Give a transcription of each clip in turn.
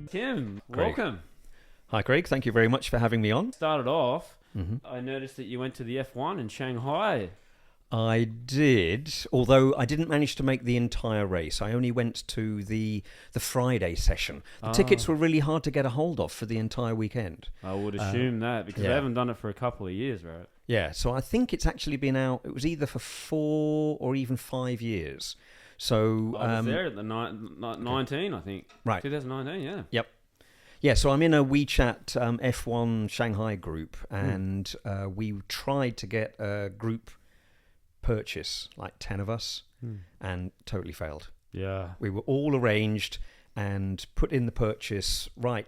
Tim, Craig. welcome. Hi, Craig. Thank you very much for having me on. Started off, I noticed that you went to the F1 in Shanghai. I did, although I didn't manage to make the entire race. I only went to the Friday session. The tickets were really hard to get a hold of for the entire weekend. I would assume that because they haven't done it for a couple of years, right? Yeah, so I think it's actually been out, it was either for 4 or even 5 years. So I was there at the 19, I think. Right. 2019, yeah. Yep. Yeah, so I'm in a WeChat F1 Shanghai group, and we tried to get a group purchase, like 10 of us, and totally failed. Yeah. We were all arranged and put in the purchase right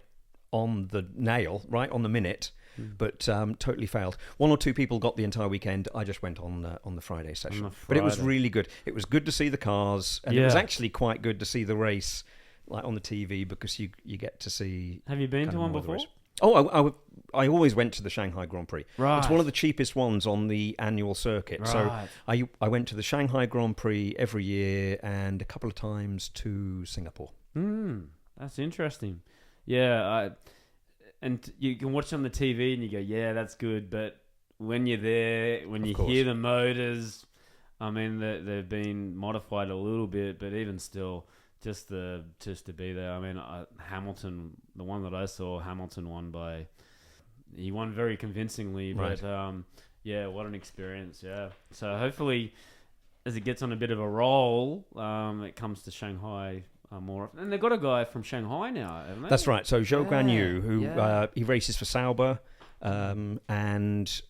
on the nail, right on the minute, but totally failed. 1 or 2 people got the entire weekend. I just went on the Friday session. But it was really good. It was good to see the cars, and it was actually quite good to see the race like on the TV because you get to see... Have you been to one before? Oh, I always went to the Shanghai Grand Prix. Right. It's one of the cheapest ones on the annual circuit. Right. So I went to the Shanghai Grand Prix every year and a couple of times to Singapore. That's interesting. Yeah, and you can watch it on the TV and you go, yeah, that's good. But when you're there, when you hear the motors, I mean, they've been modified a little bit, but even still... Just to be there. I mean, Hamilton, the one that I saw, Hamilton he won very convincingly. Right. But yeah, what an experience! Yeah. So hopefully, as it gets on a bit of a roll, it comes to Shanghai more often. And they've got a guy from Shanghai now, haven't they? That's right. So Zhou Guanyu, who he races for Sauber, and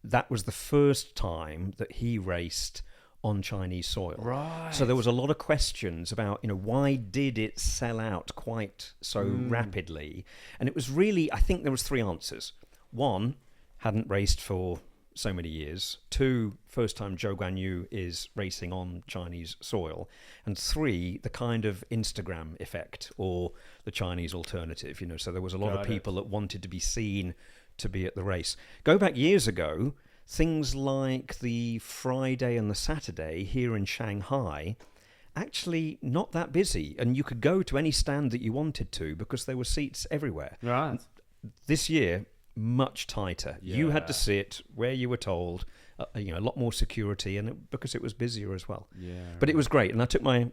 that was the first time that he raced on Chinese soil. Right. So there was a lot of questions about, why did it sell out quite so rapidly? And it was really, I think there was 3 answers. 1, hadn't raced for so many years. 2, first time Zhou Guanyu is racing on Chinese soil. And 3, the kind of Instagram effect or the Chinese alternative, so there was a lot of people that wanted to be seen to be at the race. Go back years ago, things like the Friday and the Saturday here in Shanghai, actually not that busy. And you could go to any stand that you wanted to because there were seats everywhere. Right. This year, much tighter. Yeah. You had to sit where you were told, a lot more security, and because it was busier as well. Yeah. But it was great. And I took my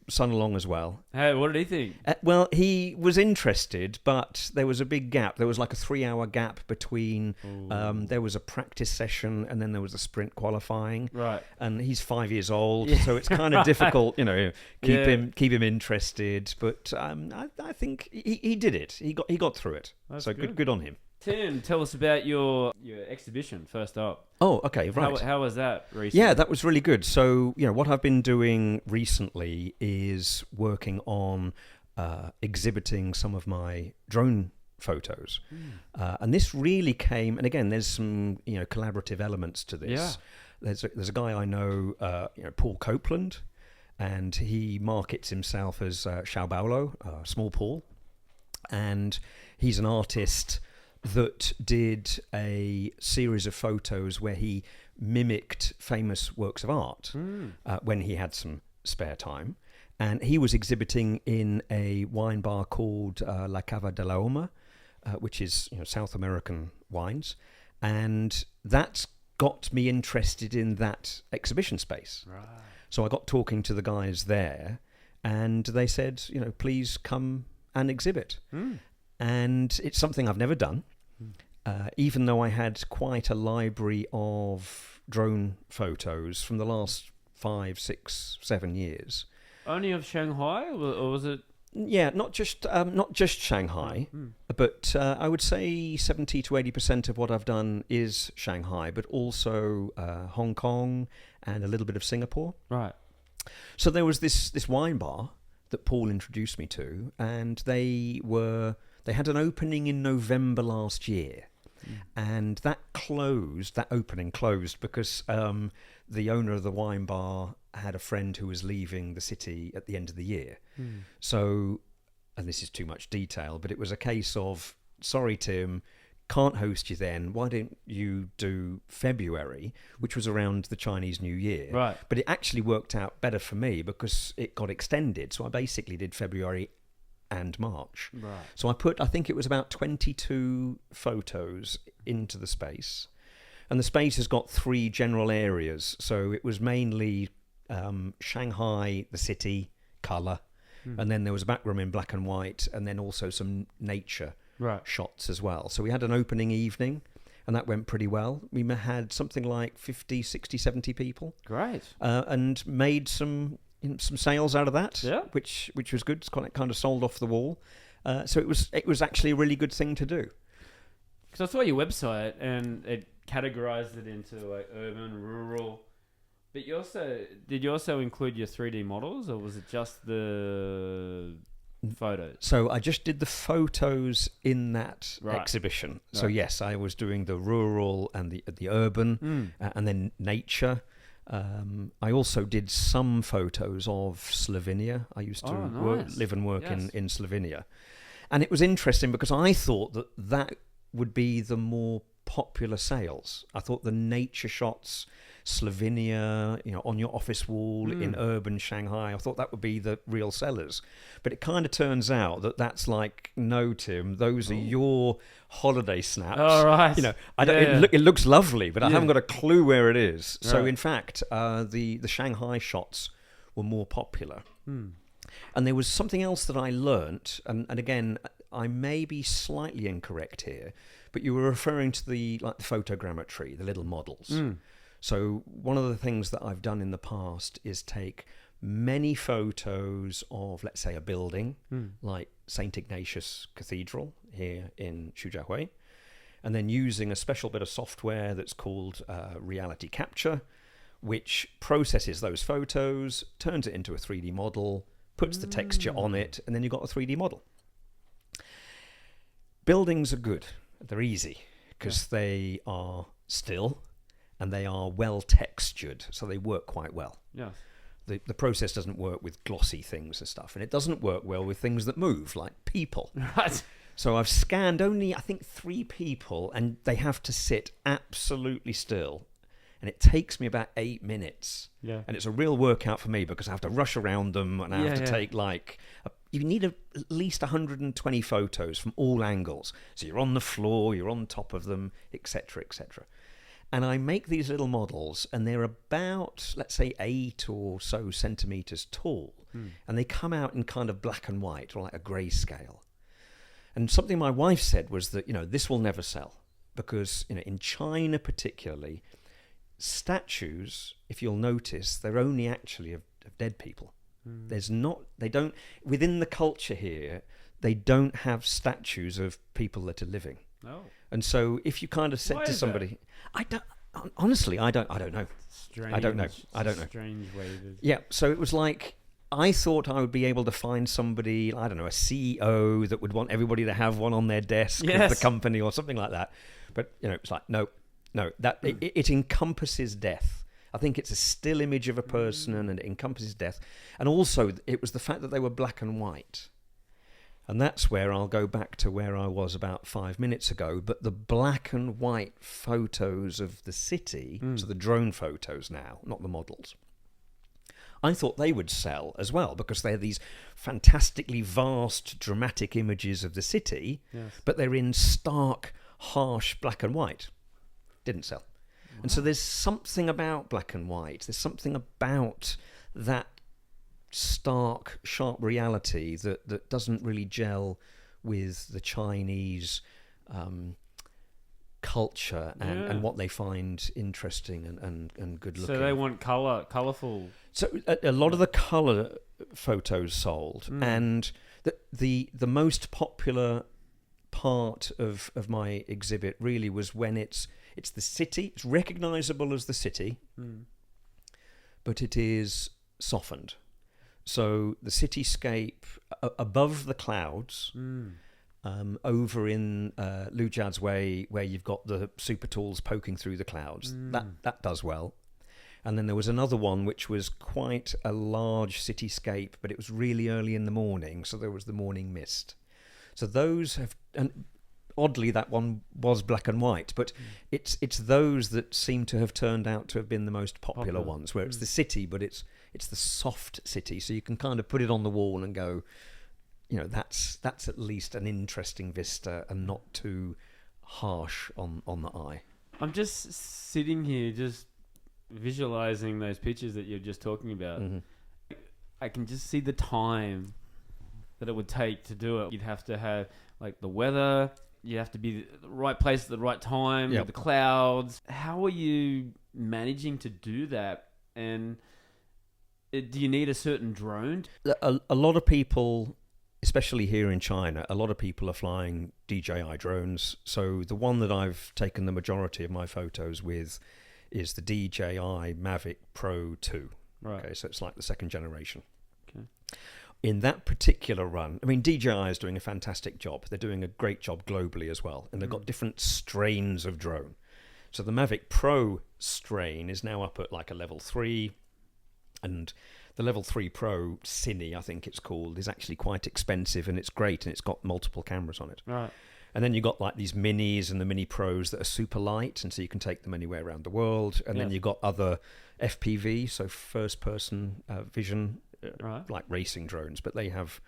son along as well. Hey, what did he think? Well, he was interested, but there was a big gap. There was like a 3-hour gap between. There was a practice session, and then there was a sprint qualifying. Right. And he's 5 years old, so it's kind of difficult, keep him interested. But I think he did it. He got through it. That's so good. Good on him. Tim, tell us about your exhibition first up. Oh, okay, right. How was that recently? Yeah, that was really good. So, what I've been doing recently is working on exhibiting some of my drone photos. And this really came, and again, there's some, collaborative elements to this. Yeah. There's a guy I know, Paul Copeland, and he markets himself as Xiao Baolo, Small Paul. And he's an artist that did a series of photos where he mimicked famous works of art when he had some spare time. And he was exhibiting in a wine bar called La Cava de la Oma, which is South American wines. And that got me interested in that exhibition space. Right. So I got talking to the guys there, and they said, please come and exhibit. And it's something I've never done, even though I had quite a library of drone photos from the last 5, 6, 7 years. Only of Shanghai, or was it? Yeah, not just Shanghai, but I would say 70 to 80% of what I've done is Shanghai, but also Hong Kong and a little bit of Singapore. Right. So there was this wine bar that Paul introduced me to, and they had an opening in November last year, and that opening closed because the owner of the wine bar had a friend who was leaving the city at the end of the year. So, and this is too much detail, but it was a case of, sorry, Tim, can't host you then. Why don't you do February, which was around the Chinese New Year? Right. But it actually worked out better for me because it got extended. So I basically did February and March. Right. So I think it was about 22 photos into the space. And the space has got 3 general areas. So it was mainly Shanghai, the city, colour. And then there was a back room in black and white, and then also some nature shots as well. So we had an opening evening, and that went pretty well. We had something like 50, 60, 70 people. Great. And made some sales out of that, which was good. It's kind of sold off the wall. So it was actually a really good thing to do. Because I saw your website and it categorized it into like urban, rural. But did you also include your 3D models, or was it just the photos? So I just did the photos in that exhibition. So yes, I was doing the rural and the urban, and then nature. I also did some photos of Slovenia. I used to live and work in Slovenia. And it was interesting because I thought that would be the more popular sales. I thought the nature shots, Slovenia, on your office wall in urban Shanghai, I thought that would be the real sellers. But it kind of turns out that's like, no, Tim, those are your holiday snaps. All right. It looks lovely, but I haven't got a clue where it is. Right. So in fact, the Shanghai shots were more popular. And there was something else that I learnt, and again, I may be slightly incorrect here, but you were referring to the photogrammetry, the little models. So one of the things that I've done in the past is take many photos of, let's say, a building like St. Ignatius Cathedral here in Shujiahui, and then using a special bit of software that's called reality capture, which processes those photos, turns it into a 3D model, puts the texture on it, and then you've got a 3D model. Buildings are good. They're easy because they are still and they are well textured, so they work quite well. Yes. The process doesn't work with glossy things and stuff, and it doesn't work well with things that move, like people. Right. So I've scanned only, I think, 3 people, and they have to sit absolutely still. And it takes me about 8 minutes. Yeah. And it's a real workout for me because I have to rush around them, and I have to take you need at least 120 photos from all angles. So you're on the floor, you're on top of them, etc., etc. And I make these little models, and they're about, let's say, 8 or so centimeters tall. And they come out in kind of black and white, or like a grayscale. And something my wife said was that, this will never sell. Because, in China particularly, statues, if you'll notice, they're only actually of dead people. Within the culture here, they don't have statues of people that are living. Oh. And so if you kind of said to somebody, I don't know. Strange. I don't know. Strange way to... Yeah, so it was like, I thought I would be able to find somebody, I don't know, a CEO that would want everybody to have one on their desk of the company or something like that. But, it's like, no, it encompasses death. I think it's a still image of a person and it encompasses death. And also, it was the fact that they were black and white. And that's where I'll go back to where I was about 5 minutes ago. But the black and white photos of the city, so the drone photos now, not the models, I thought they would sell as well because they're these fantastically vast, dramatic images of the city, but they're in stark, harsh black and white. Didn't sell. And so there's something about black and white. There's something about that stark, sharp reality that doesn't really gel with the Chinese culture and what they find interesting and good looking. So they want colourful. So a lot of the colour photos sold, and the most popular part of my exhibit really was when it's the city. It's recognisable as the city, but it is softened. So the cityscape above the clouds, over in Lujia's Way, where you've got the super tools poking through the clouds, that does well. And then there was another one which was quite a large cityscape, but it was really early in the morning, so there was the morning mist. So those have, and oddly that one was black and white, but it's those that seem to have turned out to have been the most popular ones, where it's the city, but it's the soft city, so you can kind of put it on the wall and go, that's at least an interesting vista and not too harsh on the eye. I'm just sitting here, just visualizing those pictures that you're just talking about. Mm-hmm. I can just see the time that it would take to do it. You'd have to have like the weather. You have to be the right place at the right time. Yep. With the clouds. How are you managing to do that? And do you need a certain drone? A lot of people, especially here in China, a lot of people are flying DJI drones. So the one that I've taken the majority of my photos with is the DJI Mavic Pro 2. Right. Okay, so it's like the second generation. Okay. In that particular run, I mean, DJI is doing a fantastic job. They're doing a great job globally as well. And they've got different strains of drone. So the Mavic Pro strain is now up at like a level 3. And the level 3 Pro Cine, I think it's called, is actually quite expensive, and it's great, and it's got multiple cameras on it. Right. And then you've got like these minis and the mini pros that are super light, and so you can take them anywhere around the world. And then you've got other FPV, so first person vision, like racing drones, but they have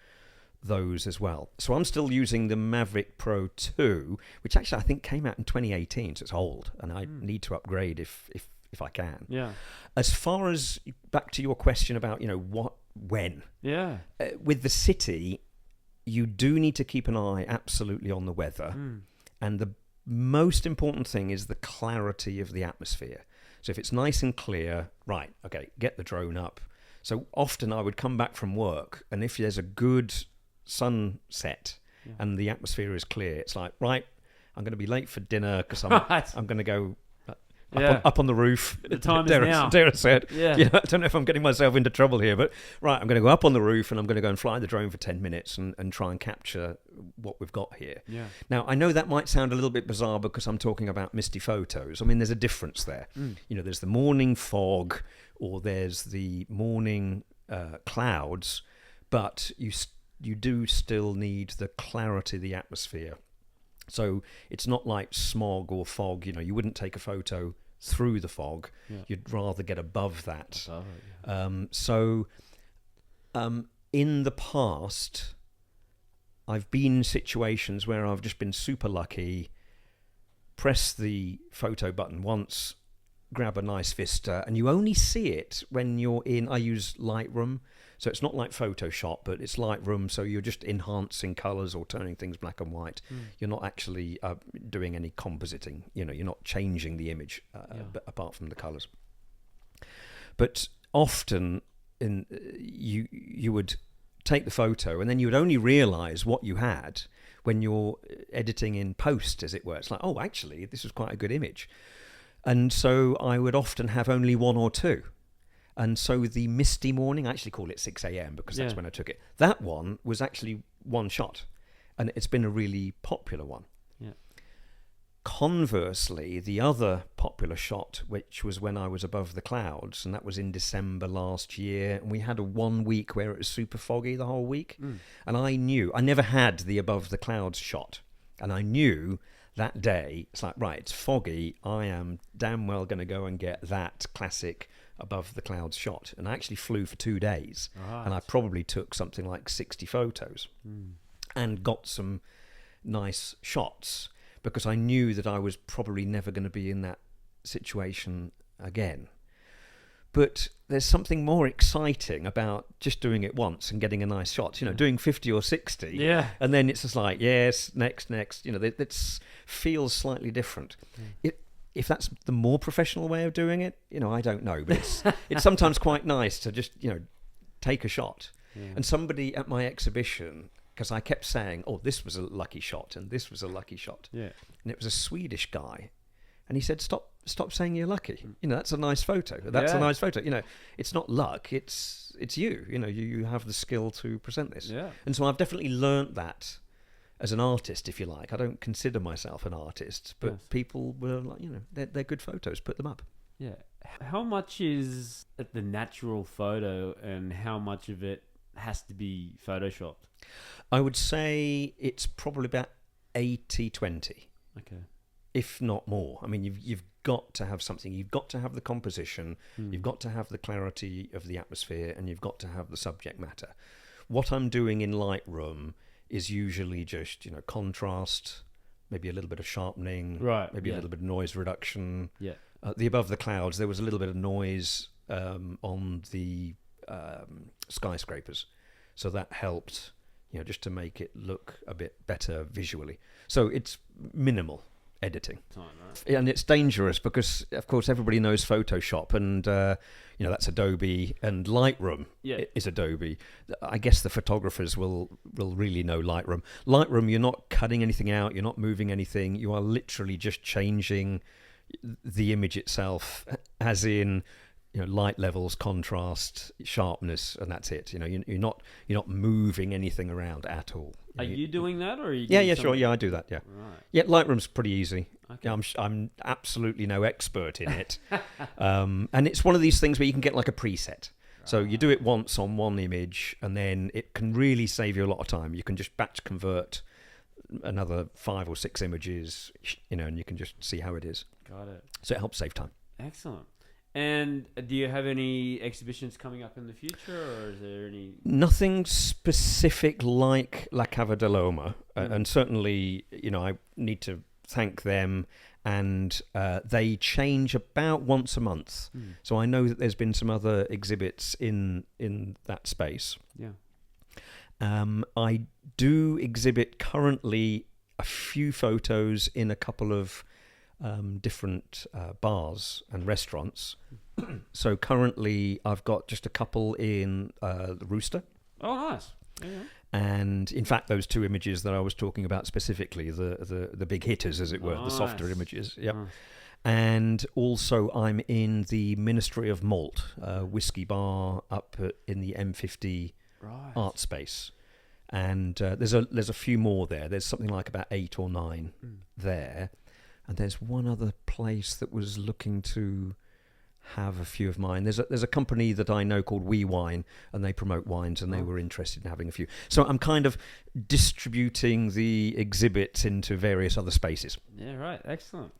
those as well. So I'm still using the Mavic Pro 2, which actually I think came out in 2018, so it's old, and I need to upgrade if I can. Yeah. As far as back to your question about, when. Yeah. With the city, you do need to keep an eye absolutely on the weather. And the most important thing is the clarity of the atmosphere. So if it's nice and clear, right, okay, get the drone up. So often I would come back from work, and if there's a good sunset and the atmosphere is clear, it's like, right, I'm going to be late for dinner because I'm going to go up on the roof. The time is now. Dara said, yeah. I don't know if I'm getting myself into trouble here, but right, I'm going to go up on the roof and I'm going to go and fly the drone for 10 minutes and try and capture what we've got here. Yeah. Now, I know that might sound a little bit bizarre because I'm talking about misty photos. I mean, there's a difference there. There's the morning fog or there's the morning clouds, but you do still need the clarity of the atmosphere. So it's not like smog or fog. You wouldn't take a photo through the fog. You'd rather get above that. In the past, I've been in situations where I've just been super lucky, press the photo button once, grab a nice vista, and you only see it when you're in, I use Lightroom, so it's not like Photoshop, but it's Lightroom, so you're just enhancing colours or turning things black and white. You're not actually doing any compositing, you're not changing the image apart from the colours. But often you would take the photo and then you would only realise what you had when you're editing in post, as it were. It's like, oh, actually, this was quite a good image. And so I would often have only one or two. And so the misty morning, I actually call it 6 a.m. because that's when I took it. That one was actually one shot. And it's been a really popular one. Yeah. Conversely, the other popular shot, which was when I was above the clouds, and that was in December last year, and we had a 1 week where it was super foggy the whole week. And I never had the above the clouds shot. And I knew that day, it's like, right, it's foggy. I am damn well going to go and get that classic above the clouds shot. And I actually flew for 2 days. Right. And I probably took something like 60 photos and got some nice shots because I knew that I was probably never going to be in that situation again. But there's something more exciting about just doing it once and getting a nice shot. Doing 50 or 60. Yeah. And then it's just like, yes, next. It feels slightly different. If that's the more professional way of doing it, I don't know. But it's sometimes quite nice to just, take a shot. Yeah. And somebody at my exhibition, because I kept saying, oh, this was a lucky shot and this was a lucky shot. Yeah. And it was a Swedish guy. And he said, stop saying you're lucky. That's a nice photo. That's a nice photo. It's not luck. It's you. You have the skill to present this. Yeah. And so I've definitely learnt that as an artist, if you like. I don't consider myself an artist, but people were like, they're good photos. Put them up. Yeah. How much is the natural photo and how much of it has to be photoshopped? I would say it's probably about 80-20. Okay. If not more. I mean, you've got to have something. You've got to have the composition. You've got to have the clarity of the atmosphere, and you've got to have the subject matter. what I'm doing in Lightroom is usually just, contrast, maybe a little bit of sharpening, right? Maybe a little bit of noise reduction. Yeah. The above the clouds, there was a little bit of noise on the skyscrapers, so that helped, just to make it look a bit better visually. So it's minimal editing. Right? And it's dangerous because, of course, everybody knows Photoshop, and that's Adobe, and Lightroom is Adobe. I guess the photographers will really know Lightroom. Lightroom, you're not cutting anything out, you're not moving anything, you are literally just changing the image itself, as in light levels, contrast, sharpness, and that's it. You're not moving anything around at all. Are you doing that, or are you? Yeah, sure. Yeah, I do that. Yeah, right. Yeah. Lightroom's pretty easy. Okay. Yeah, I'm absolutely no expert in it, and it's one of these things where you can get like a preset. So you do it once on one image, and then it can really save you a lot of time. You can just batch convert another 5 or 6 images, and you can just see how it is. Got it. So it helps save time. Excellent. And do you have any exhibitions coming up in the future, or is there any? Nothing specific like La Cava de Loma, and certainly, I need to thank them, and they change about once a month. So I know that there's been some other exhibits in that space. Yeah. I do exhibit currently a few photos in a couple of different bars and restaurants. So currently I've got just a couple in the Rooster. Oh, nice. Yeah. And in fact, those 2 images that I was talking about specifically, the big hitters, as it were, the softer images. Yep. Nice. And also I'm in the Ministry of Malt, whiskey bar up in the M50 art space. And there's a few more there. There's something like about 8 or 9 there. And there's one other place that was looking to have a few of mine. There's a company that I know called We Wine, and they promote wines, and they were interested in having a few. So I'm kind of distributing the exhibits into various other spaces. Yeah, right. Excellent.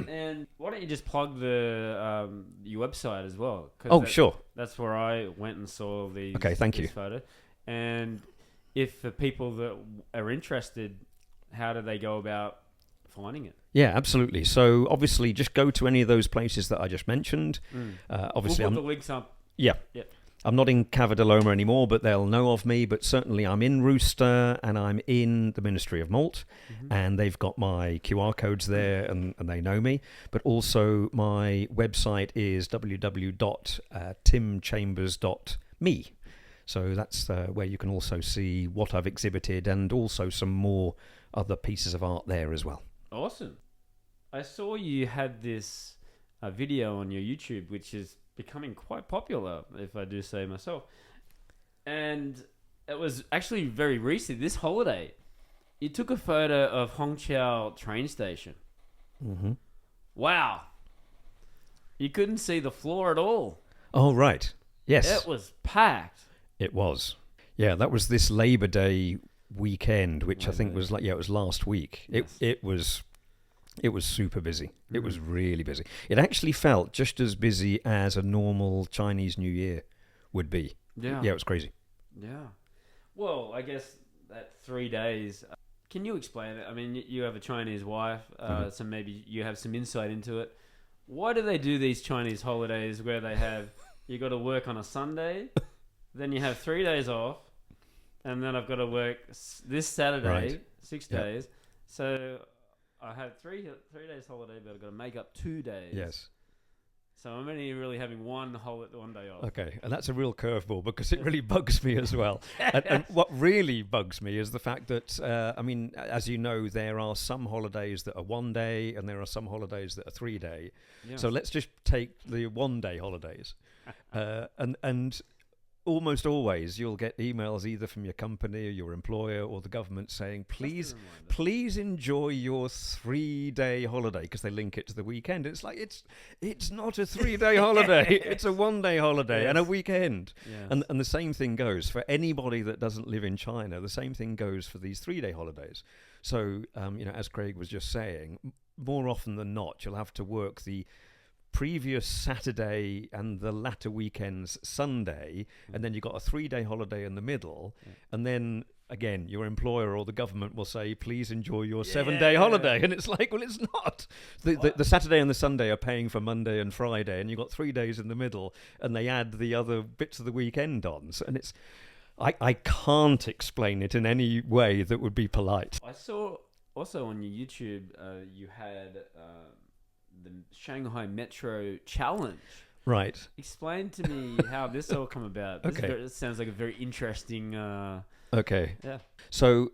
And why don't you just plug the your website as well? Sure. That's where I went and saw these. Okay, thank you. Photo. And if the people that are interested, how do they go about finding it? Yeah, absolutely. So obviously, just go to any of those places that I just mentioned. Obviously, we'll put the links up. Yeah. I'm not in Cava de Loma anymore, but they'll know of me. But certainly, I'm in Rooster, and I'm in the Ministry of Malt, and they've got my QR codes there, and they know me. But also, my website is www.timchambers.me. So that's where you can also see what I've exhibited, and also some more other pieces of art there as well. Awesome. I saw you had this video on your YouTube, which is becoming quite popular, if I do say myself. And it was actually very recent, this holiday. You took a photo of Hongqiao train station. Wow. You couldn't see the floor at all. Oh, right. Yes. It was packed. It was. Yeah, that was this Labor Day weekend, which I think was it was last week. Yes. It was super busy. It was really busy. It actually felt just as busy as a normal Chinese New Year would be. Yeah. Yeah, it was crazy. Yeah. Well, I guess that 3 days. Can you explain it? I mean, you have a Chinese wife, so maybe you have some insight into it. Why do they do these Chinese holidays where they have you got to work on a Sunday, then you have 3 days off, and then I've got to work this Saturday, 6 days. So I have three days holiday, but I've got to make up 2 days. Yes. So I'm only really having one day off. Okay, and that's a real curveball because it really bugs me as well. And what really bugs me is the fact that, I mean, as you know, there are some holidays that are 1 day and there are some holidays that are 3 day. Yes. So let's just take the 1 day holidays. And almost always you'll get emails either from your company or your employer or the government saying, please enjoy your 3 day holiday, because they link it to the weekend. It's like, it's not a 3 day holiday. It's a 1 day holiday and a weekend. Yes. And the same thing goes for anybody that doesn't live in China. The same thing goes for these 3 day holidays. So, as Craig was just saying, more often than not, you'll have to work the previous Saturday and the latter weekend's Sunday, and then you've got a 3-day holiday in the middle, and then again your employer or the government will say, please enjoy your 7-day holiday, and it's like, well, it's not. The Saturday and the Sunday are paying for Monday and Friday, and you've got 3 days in the middle, and they add the other bits of the weekend on. So, and it's I can't explain it in any way that would be polite. I saw also on your YouTube you had the Shanghai Metro Challenge. Right. Explain to me how this all come about. This sounds like a very interesting... Okay. Yeah. So,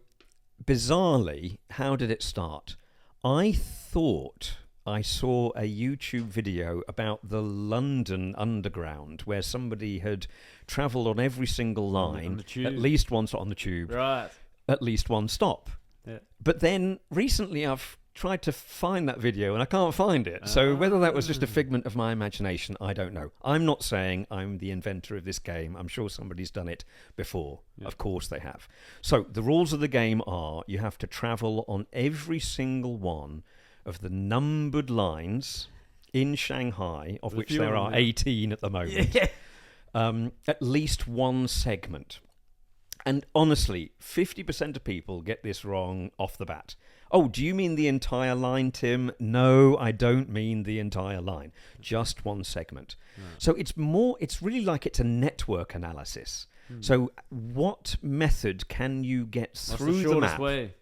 bizarrely, how did it start? I thought I saw a YouTube video about the London Underground, where somebody had travelled on every single line, at least once on the tube, right? At least one stop. Yeah. But then recently I've tried to find that video and I can't find it. So whether that was just a figment of my imagination, I don't know. I'm not saying I'm the inventor of this game. I'm sure somebody's done it before. Yeah. Of course they have. So the rules of the game are you have to travel on every single one of the numbered lines in Shanghai, of which there are 18 at the moment, at least one segment. And honestly, 50% of people get this wrong off the bat. Oh, do you mean the entire line, Tim? No, I don't mean the entire line. Just one segment. Yeah. So it's really like it's a network analysis. So what method can you get through the map? Way?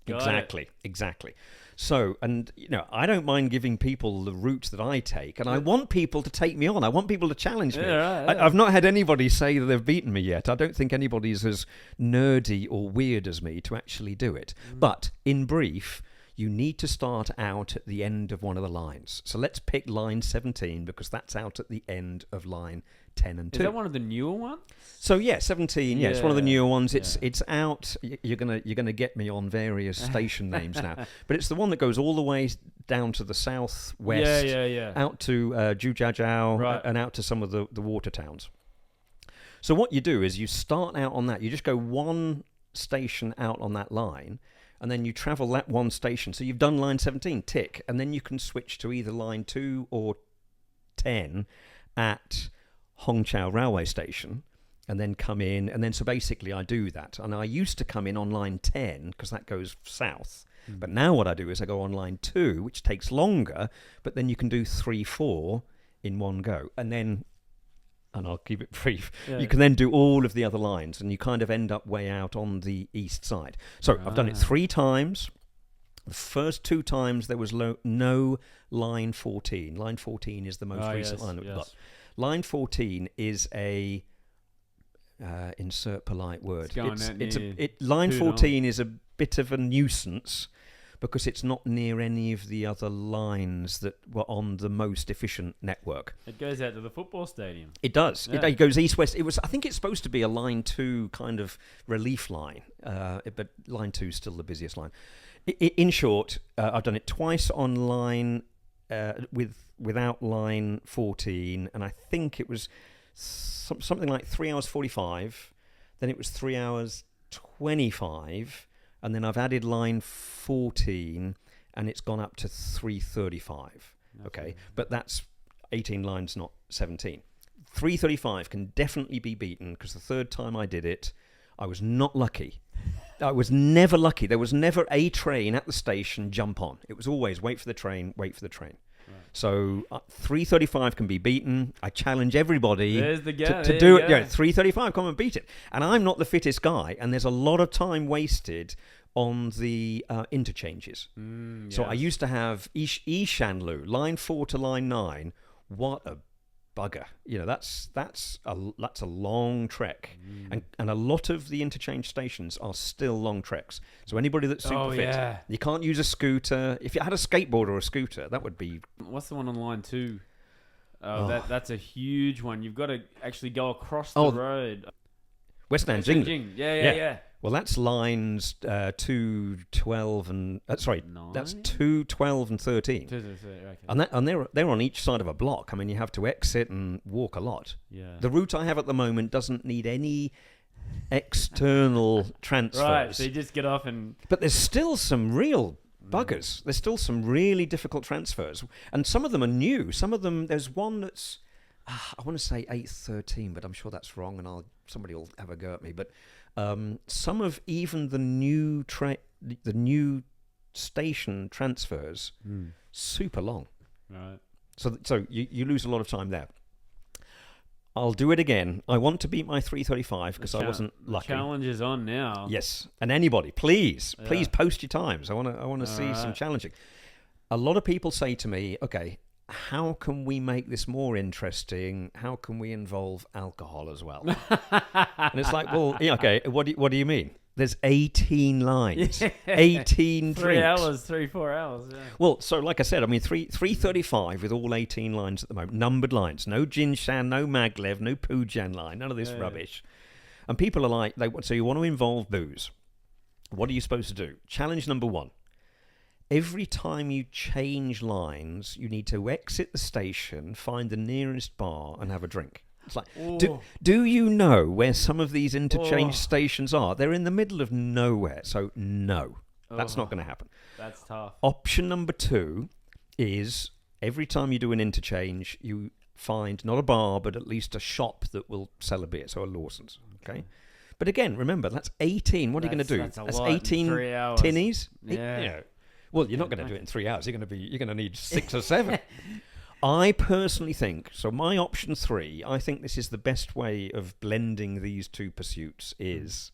Exactly. So, and I don't mind giving people the route that I take, and I want people to take me on. I want people to challenge me. Right. I've not had anybody say that they've beaten me yet. I don't think anybody's as nerdy or weird as me to actually do it. But in brief, you need to start out at the end of one of the lines. So let's pick line 17 because that's out at the end of line 10 and 2. Is that one of the newer ones? So 17. Yeah, it's one of the newer ones. It's out. You're gonna get me on various station names now, but it's the one that goes all the way down to the southwest, out to Zhujiajiao, right, and out to some of the water towns. So what you do is you start out on that. You just go one station out on that line, and then you travel that one station. So you've done line 17, tick, and then you can switch to either line 2 or 10 at Hongqiao railway station, and then come in, and then so basically I do that. And I used to come in on line 10 because that goes south, but now what I do is I go on line 2, which takes longer, but then you can do 3, 4 in one go, and I'll keep it brief. You can then do all of the other lines, and you kind of end up way out on the east side. So I've done it 3 times. The first 2 times there was no line 14. Line 14 is the most recent line that we've got. Line 14 is a insert polite word. Line 14 is a bit of a nuisance because it's not near any of the other lines that were on the most efficient network. It goes out to the football stadium. It does. Yeah. It goes east-west. I think it's supposed to be a line 2 kind of relief line, but line 2 is still the busiest line. In short, I've done it twice on line without line 14, and I think it was something like 3 hours 45, then it was 3 hours 25, and then I've added line 14, and it's gone up to 3:35. Okay, but that's 18 lines, not 17. 3:35 can definitely be beaten because the third time I did it, I was not lucky. I was never lucky. There was never a train at the station, jump on. It was always wait for the train, wait for the train. Right. So 3:35 can be beaten. I challenge everybody to do it. 3:35, come and beat it. And I'm not the fittest guy, and there's a lot of time wasted on the interchanges. So I used to have Shanlu, line 4 to line 9. What a bugger. That's a long trek, and a lot of the interchange stations are still long treks. So anybody that's super fit, you can't use a scooter. If you had a skateboard or a scooter, that would be... What's the one on line 2? That's a huge one. You've got to actually go across the road. West Nanjing. Yeah. Well, that's lines 2, 12, and... that's 2, 12, and 13. Okay. And they're on each side of a block. I mean, you have to exit and walk a lot. Yeah. The route I have at the moment doesn't need any external transfers. Right, so you just get off and... But there's still some real buggers. There's still some really difficult transfers, and some of them are new. Some of them, there's one that's I want to say 813, but I'm sure that's wrong, and somebody will have a go at me. But some of even the new station transfers super long. Right. So you lose a lot of time there. I'll do it again. I want to beat my 335 because I wasn't lucky. The challenge is on now. Yes, and anybody, please post your times. I want to see some challenging. A lot of people say to me, "Okay, how can we make this more interesting? How can we involve alcohol as well?" And it's like, well, yeah, okay. What do you mean? There's 18 lines, 18 drinks. 3 hours, 4 hours. Yeah. Well, so like I said, I mean, 335 with all 18 lines at the moment, numbered lines. No Jinshan, no Maglev, no Pujan line, none of this rubbish. And people are like, so you want to involve booze. What are you supposed to do? Challenge number 1. Every time you change lines, you need to exit the station, find the nearest bar, and have a drink. It's like, do you know where some of these interchange stations are? They're in the middle of nowhere, so no, that's not going to happen. That's tough. Option number 2 is every time you do an interchange, you find not a bar, but at least a shop that will sell a beer, so a Lawson's, okay? But again, remember, that's 18. What are you going to do? That's 18 tinnies? Yeah. Well, you're not going to do it in 3 hours. You're going to need 6 or 7. I personally think, so my option 3, I think this is the best way of blending these two pursuits is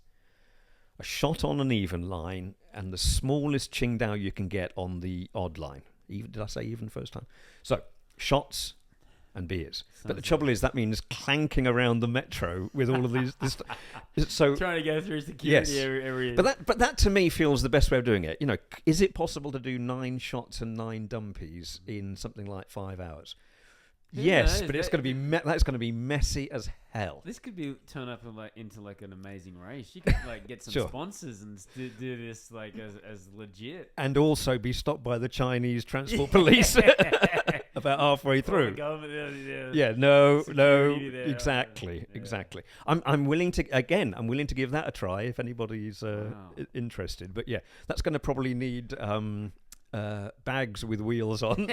a shot on an even line and the smallest Qingdao you can get on the odd line. Even, did I say even first time? So, shots and beers. But the trouble is that means clanking around the metro with all of these. So trying to go through security every. But that to me feels the best way of doing it. You know, is it possible to do 9 shots and 9 dumpies in something like 5 hours? Yes, but it's going to be that's going to be messy as hell. This could turn up into an amazing race. You could get some sponsors and do this as legit, and also be stopped by the Chinese transport police about halfway through. Exactly. I'm willing to give that a try if anybody's interested. But yeah, that's going to probably need bags with wheels on.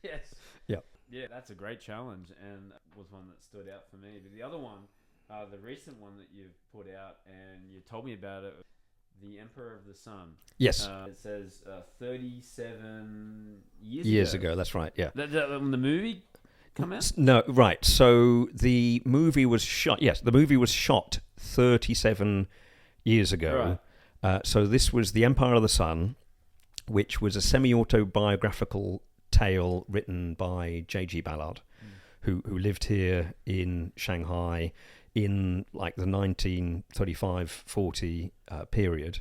Yes. Yeah. Yeah, that's a great challenge and was one that stood out for me. But the other one, the recent one that you've put out and you told me about it, The Emperor of the Sun. Yes. It says 37 years ago. That's right, yeah. When the movie come out? No, right. So the movie was shot, 37 years ago. Right. So this was The Empire of the Sun, which was a semi-autobiographical tale written by J.G. Ballard, who lived here in Shanghai in like the 1935-40 period,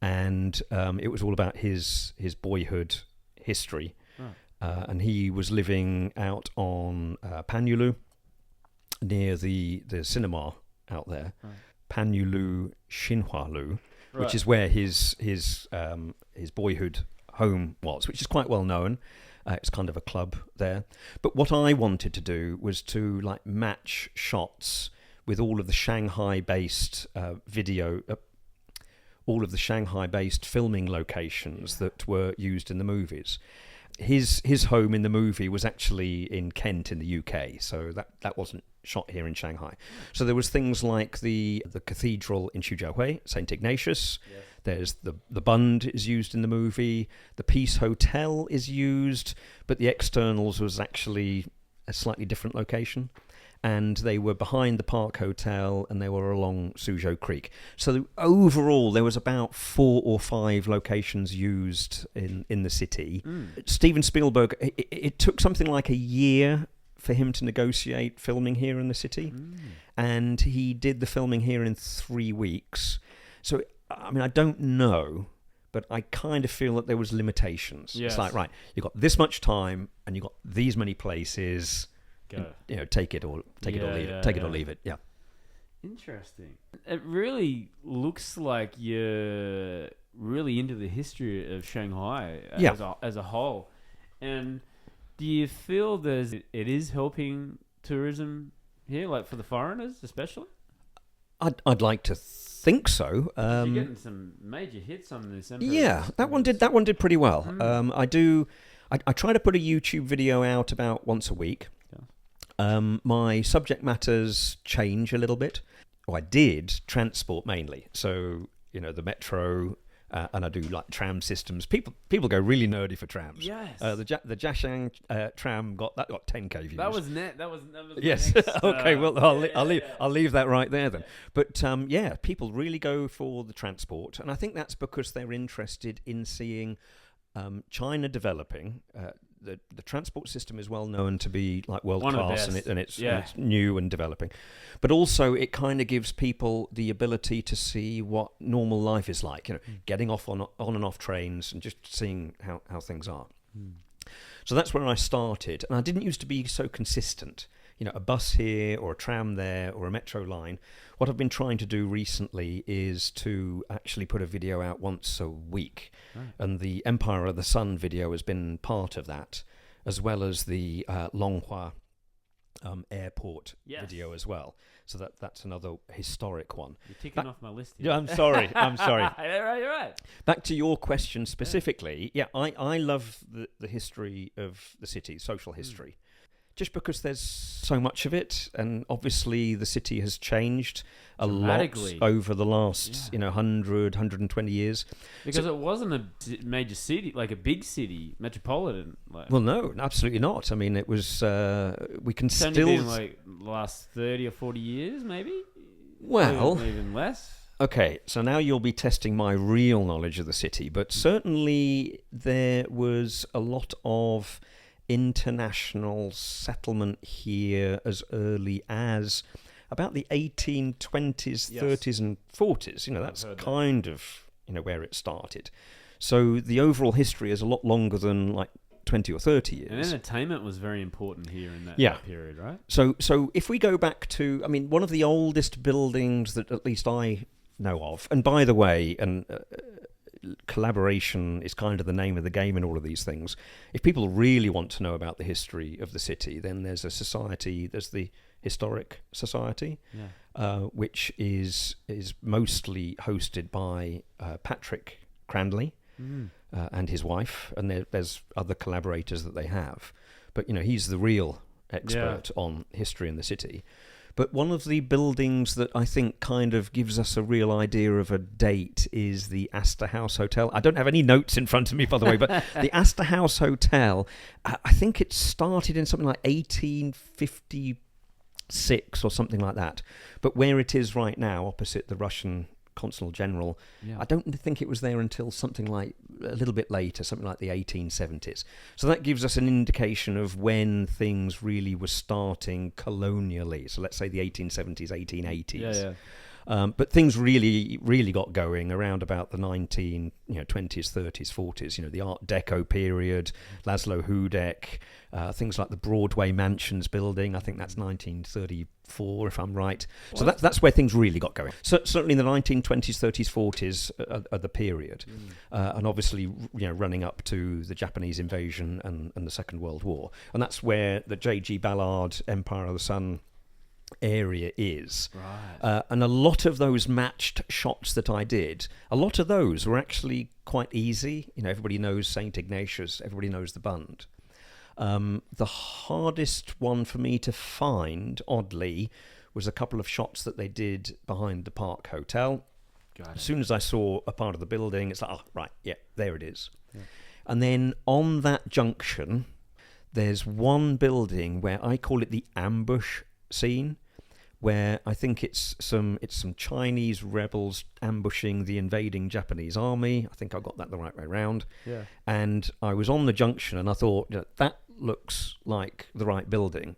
and it was all about his boyhood history. Right. And he was living out on Panyulu, near the cinema out there, right. Panyulu Xinhualu, right. which is where his boyhood home was, which is quite well known. It's kind of a club there. But what I wanted to do was to match shots with all of the Shanghai-based all of the Shanghai-based filming locations that were used in the movies. His home in the movie was actually in Kent in the UK, so that wasn't shot here in Shanghai. So there was things like the cathedral in Xujiahui, St. Ignatius. Yes. There's the Bund is used in the movie. The Peace Hotel is used, but the externals was actually a slightly different location. And they were behind the Park Hotel and they were along Suzhou Creek. So overall, there was about 4 or 5 locations used in the city. Steven Spielberg, it took something like a year for him to negotiate filming here in the city. And he did the filming here in 3 weeks. So, I mean, I don't know, but I kind of feel that there was limitations. Yes. It's like, right, you've got this much time and you've got these many places. Go. Take it or leave it. Take it or leave it. Yeah. Interesting. It really looks like you're really into the history of Shanghai as a whole. And do you feel it is helping tourism here, like for the foreigners especially? I'd like to think so. You're getting some major hits on this. Yeah, that one did pretty well. I try to put a YouTube video out about once a week. My subject matters change a little bit. I did transport mainly, so the metro, and I do like tram systems. People go really nerdy for trams. Yes. The Jiaxiang tram got 10k views. That was yes. Next, okay. Well, I'll leave that right there then. But people really go for the transport, and I think that's because they're interested in seeing China developing. The transport system is well known to be like world class, and it's new and developing. But also, it kind of gives people the ability to see what normal life is like. Getting off on and off trains and just seeing how things are. So that's where I started, and I didn't used to be so consistent. A bus here or a tram there or a metro line. What I've been trying to do recently is to actually put a video out once a week. Right. And the Empire of the Sun video has been part of that, as well as the Longhua airport video as well. So that's another historic one. You're ticking off my list here. Yeah, I'm sorry. You're right. Back to your question specifically. I love the history of the city, social history. Just because there's so much of it, and obviously the city has changed a lot over the last 100, 120 years. Because it wasn't a major city, like a big city, metropolitan. Well, no, absolutely not. I mean, it was. We can it's still only been like the last 30 or 40 years, maybe. Well, even less. Okay, so now you'll be testing my real knowledge of the city, but certainly there was a lot of international settlement here as early as about the 1820s, 30s and 40s. That's kind of where it started. So the overall history is a lot longer than like 20 or 30 years. And entertainment was very important here in that period, right? So if we go back to, one of the oldest buildings that at least I know of, and by the way, collaboration is kind of the name of the game in all of these things. If people really want to know about the history of the city, then there's a society, there's the Historic Society, which is mostly hosted by Patrick Cranley and his wife, and there's other collaborators that they have. But, he's the real expert on history in the city. But one of the buildings that I think kind of gives us a real idea of a date is the Astor House Hotel. I don't have any notes in front of me, by the way, but the Astor House Hotel, I think it started in something like 1856 or something like that. But where it is right now, opposite the Russian Consul General, I don't think it was there until something like a little bit later, something like the 1870s. So that gives us an indication of when things really were starting colonially. So let's say the 1870s, 1880s. But things really, really got going around about the 1920s, 30s, 40s. The Art Deco period, Laszlo Hudek, things like the Broadway Mansions building. I think that's 1934, if I'm right. What? So that's where things really got going. So certainly in the 1920s, 30s, 40s are the period, and obviously running up to the Japanese invasion and the Second World War, and that's where the J.G. Ballard Empire of the Sun area is. Right. And a lot of those matched shots that I did, a lot of those were actually quite easy. Everybody knows St. Ignatius, everybody knows the Bund. The hardest one for me to find, oddly, was a couple of shots that they did behind the Park Hotel. As soon as I saw a part of the building, it's like, there it is. Yeah. And then on that junction, there's one building where I call it the ambush scene, where I think it's some Chinese rebels ambushing the invading Japanese army. I think I got that the right way around. Yeah. And I was on the junction and I thought, that looks like the right building.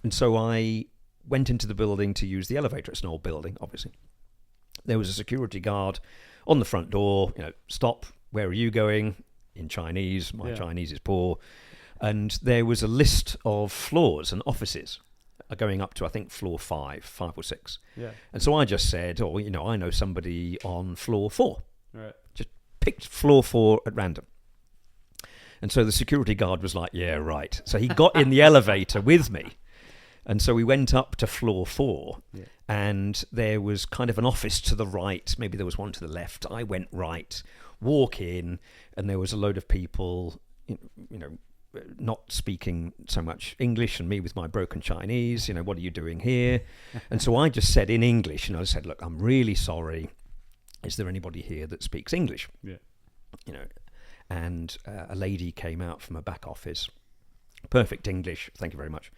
And so I went into the building to use the elevator. It's an old building, obviously. There was a security guard on the front door. Stop, where are you going? In Chinese. My Chinese is poor. And there was a list of floors and offices going up to, I think, floor 5 or 6. Yeah. And so I just said, I know somebody on floor 4. Right. Just picked floor 4 at random. And so the security guard was like, yeah, right. So he got in the elevator with me. And so we went up to floor 4. Yeah. and there was kind of an office to the right. Maybe there was one to the left. I went right, walk in, and there was a load of people, not speaking so much English, and me with my broken Chinese. What are you doing here? And so I just said in English, I said, look, I'm really sorry. Is there anybody here that speaks English? Yeah. And a lady came out from a back office, perfect English, thank you very much,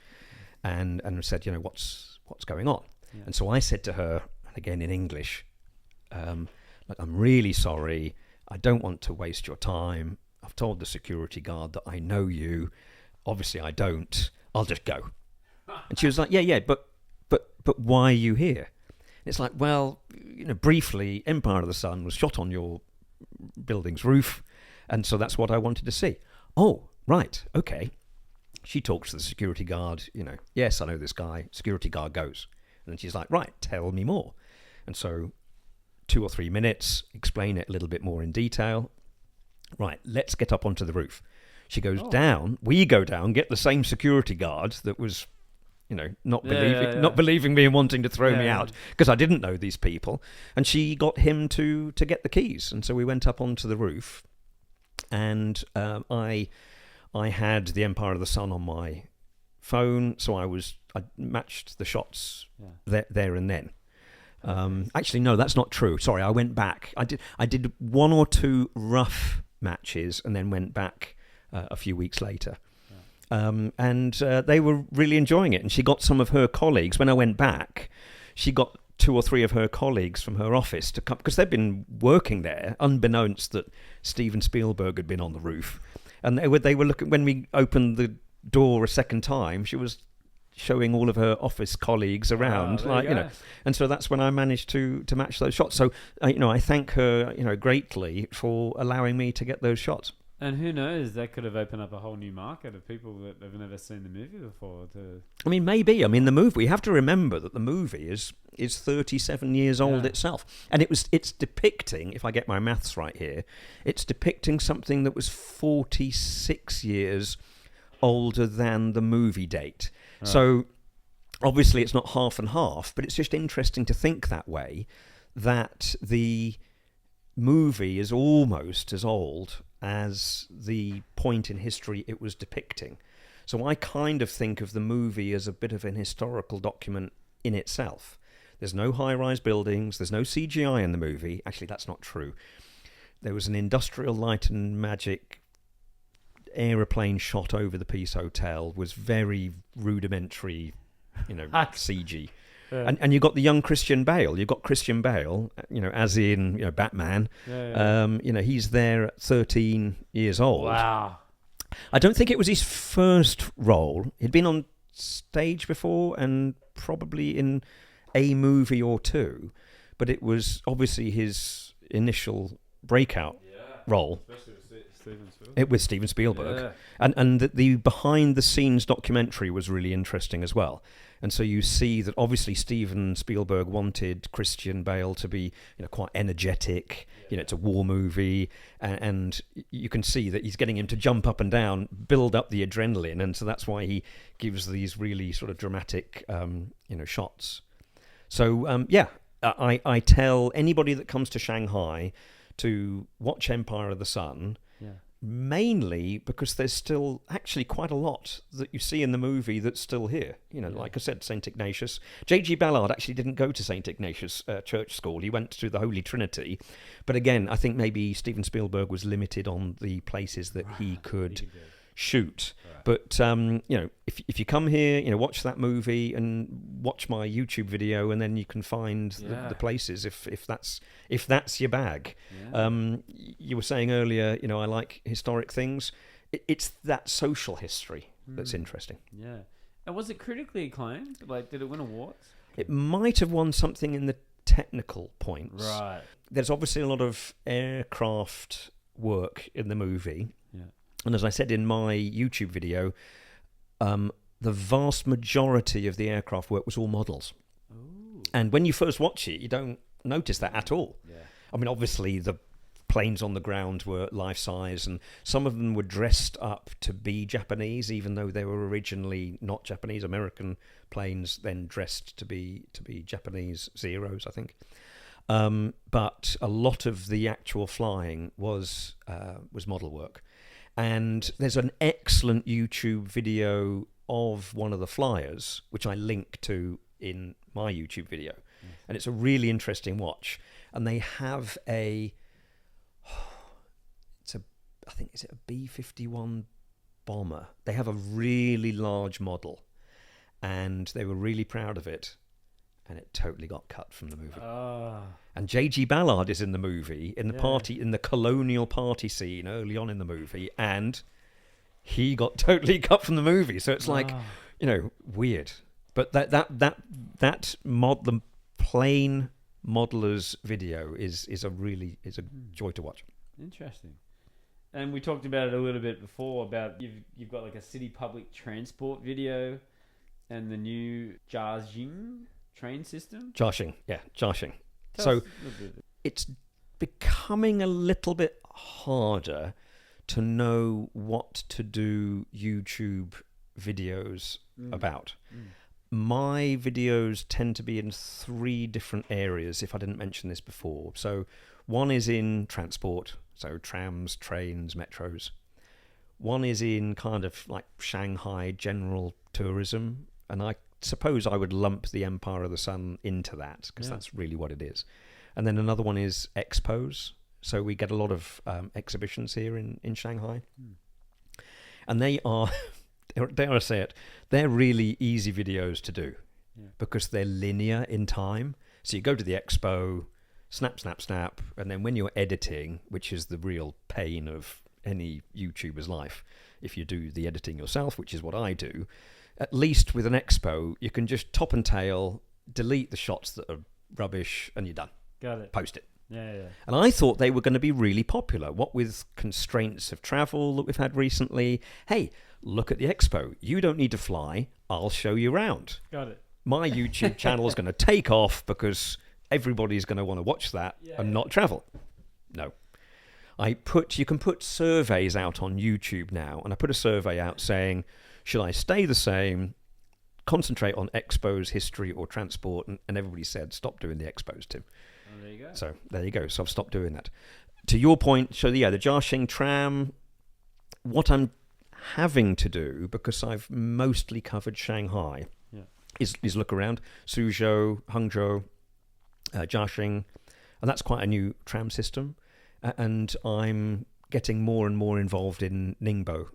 and said, what's going on? Yeah. And so I said to her, again in English, look, I'm really sorry. I don't want to waste your time. I've told the security guard that I know you. Obviously I don't. I'll just go. And she was like, yeah, but why are you here? And it's like, well, briefly, Empire of the Sun was shot on your building's roof, and so that's what I wanted to see. Oh, right, okay. She talks to the security guard, yes, I know this guy. Security guard goes. And then she's like, right, tell me more. And so 2 or 3 minutes, explain it a little bit more in detail. Right, let's get up onto the roof. She goes down, we go down, get the same security guard that was, not believing me and wanting to throw me out because I didn't know these people. And she got him to get the keys. And so we went up onto the roof, and I had the Empire of the Sun on my phone, so I matched the shots there and then. Actually, no, that's not true. Sorry, I went back. I did 1 or 2 rough matches and then went back a few weeks later. And they were really enjoying it. And she got some of her colleagues. When I went back, she got 2 or 3 of her colleagues from her office to come, because they'd been working there, unbeknownst that Steven Spielberg had been on the roof. And they were looking, when we opened the door a second time, she was showing all of her office colleagues around, and so that's when I managed to match those shots. So I thank her greatly for allowing me to get those shots. And who knows, that could have opened up a whole new market of people that have never seen the movie before. Maybe. The movie, we have to remember that the movie is 37 years old itself. And it's depicting, if I get my maths right here, it's depicting something that was 46 years older than the movie date. Right. So obviously it's not half and half, but it's just interesting to think that way, that the movie is almost as old as the point in history it was depicting. So I kind of think of the movie as a bit of an historical document in itself. There's no high-rise buildings, there's no CGI in the movie. Actually, that's not true. There was an Industrial Light and Magic aeroplane shot over the Peace Hotel, was very rudimentary, CG. Yeah. And you got the young Christian Bale. You got Christian Bale, as in Batman. He's there at 13 years old. Wow. I don't think it was his first role. He'd been on stage before and probably in a movie or 2, but it was obviously his initial breakout role. Especially with Steven Spielberg. Yeah. And the behind-the-scenes documentary was really interesting as well. And so you see that obviously Steven Spielberg wanted Christian Bale to be quite energetic. It's a war movie, and you can see that he's getting him to jump up and down, build up the adrenaline, and so that's why he gives these really sort of dramatic shots. So I tell anybody that comes to Shanghai to watch Empire of the Sun. Yeah. Mainly because there's still actually quite a lot that you see in the movie that's still here. Like I said, St. Ignatius. J.G. Ballard actually didn't go to St. Ignatius Church School. He went to the Holy Trinity. But again, I think maybe Steven Spielberg was limited on the places that he could shoot. Right. But, if you come here, watch that movie and watch my YouTube video, and then you can find the places if that's your bag. Yeah. You were saying earlier, I like historic things. It's that social history that's interesting. Yeah. And was it critically acclaimed? Did it win awards? It might have won something in the technical points. Right. There's obviously a lot of aircraft work in the movie. Yeah. And as I said in my YouTube video, the vast majority of the aircraft work was all models. Ooh. And when you first watch it, you don't notice that at all. Yeah. Obviously the planes on the ground were life-size, and some of them were dressed up to be Japanese, even though they were originally not Japanese. American planes then dressed to be Japanese Zeros, I think. But a lot of the actual flying was model work. And there's an excellent YouTube video of one of the flyers, which I link to in my YouTube video. Yes. And it's a really interesting watch. And they have I think, is it a B-51 bomber? They have a really large model, and they were really proud of it. And it totally got cut from the movie. And J.G. Ballard is in the movie, in the colonial party scene early on in the movie, and he got totally cut from the movie. So it's like, weird. But the plain modeller's video is a joy to watch. Interesting. And we talked about it a little bit before about you've got like a city public transport video and the new Jiaxing train system? Jiaxing. So it's becoming a little bit harder to know what to do YouTube videos about. My videos tend to be in 3 different areas, if I didn't mention this before. So one is in transport, so trams, trains, metros. One is in kind of like Shanghai general tourism, and I suppose I would lump the Empire of the Sun into that, because that's really what it is. And then another one is expos. So we get a lot of exhibitions here in Shanghai. And they are, dare I say it, they're really easy videos to do because they're linear in time. So you go to the expo, snap, and then when you're editing, which is the real pain of any YouTuber's life, if you do the editing yourself, which is what I do, at least with an expo, you can just top and tail, delete the shots that are rubbish, and you're done. Got it. Post it. Yeah. And I thought they were going to be really popular. What with constraints of travel that we've had recently. Hey, look at the expo. You don't need to fly. I'll show you around. Got it. My YouTube channel is going to take off because everybody's going to want to watch that and not travel. No. You can put surveys out on YouTube now, and I put a survey out saying, should I stay the same, concentrate on expos, history, or transport? And everybody said, stop doing the expos, Tim. Oh, there you go. So there you go. So I've stopped doing that. To your point, so the Jiaxing tram, what I'm having to do, because I've mostly covered Shanghai, is look around. Suzhou, Hangzhou, Jiaxing, and that's quite a new tram system. And I'm getting more and more involved in Ningbo.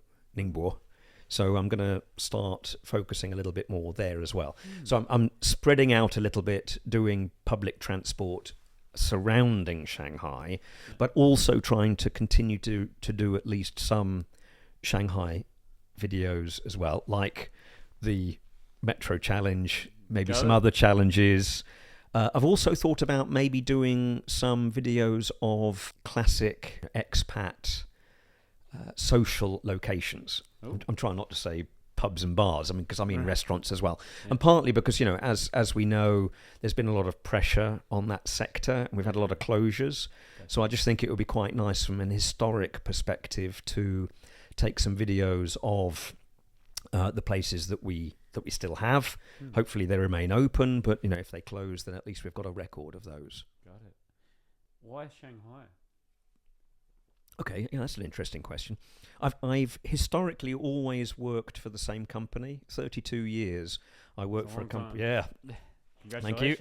So I'm going to start focusing a little bit more there as well. So I'm spreading out a little bit, doing public transport surrounding Shanghai, but also trying to continue to do at least some Shanghai videos as well, like the Metro Challenge, maybe some other challenges. I've also thought about maybe doing some videos of classic expat social locations. I'm trying not to say pubs and bars, because I mean restaurants as well. And partly because, as we know, there's been a lot of pressure on that sector, and we've had a lot of closures. So I just think it would be quite nice from an historic perspective to take some videos of the places that we still have. Hopefully they remain open, but if they close, then at least we've got a record of those. Got it. Why Shanghai? Okay, that's an interesting question. I've historically always worked for the same company. 32 years I worked for a company. Yeah. Thank you.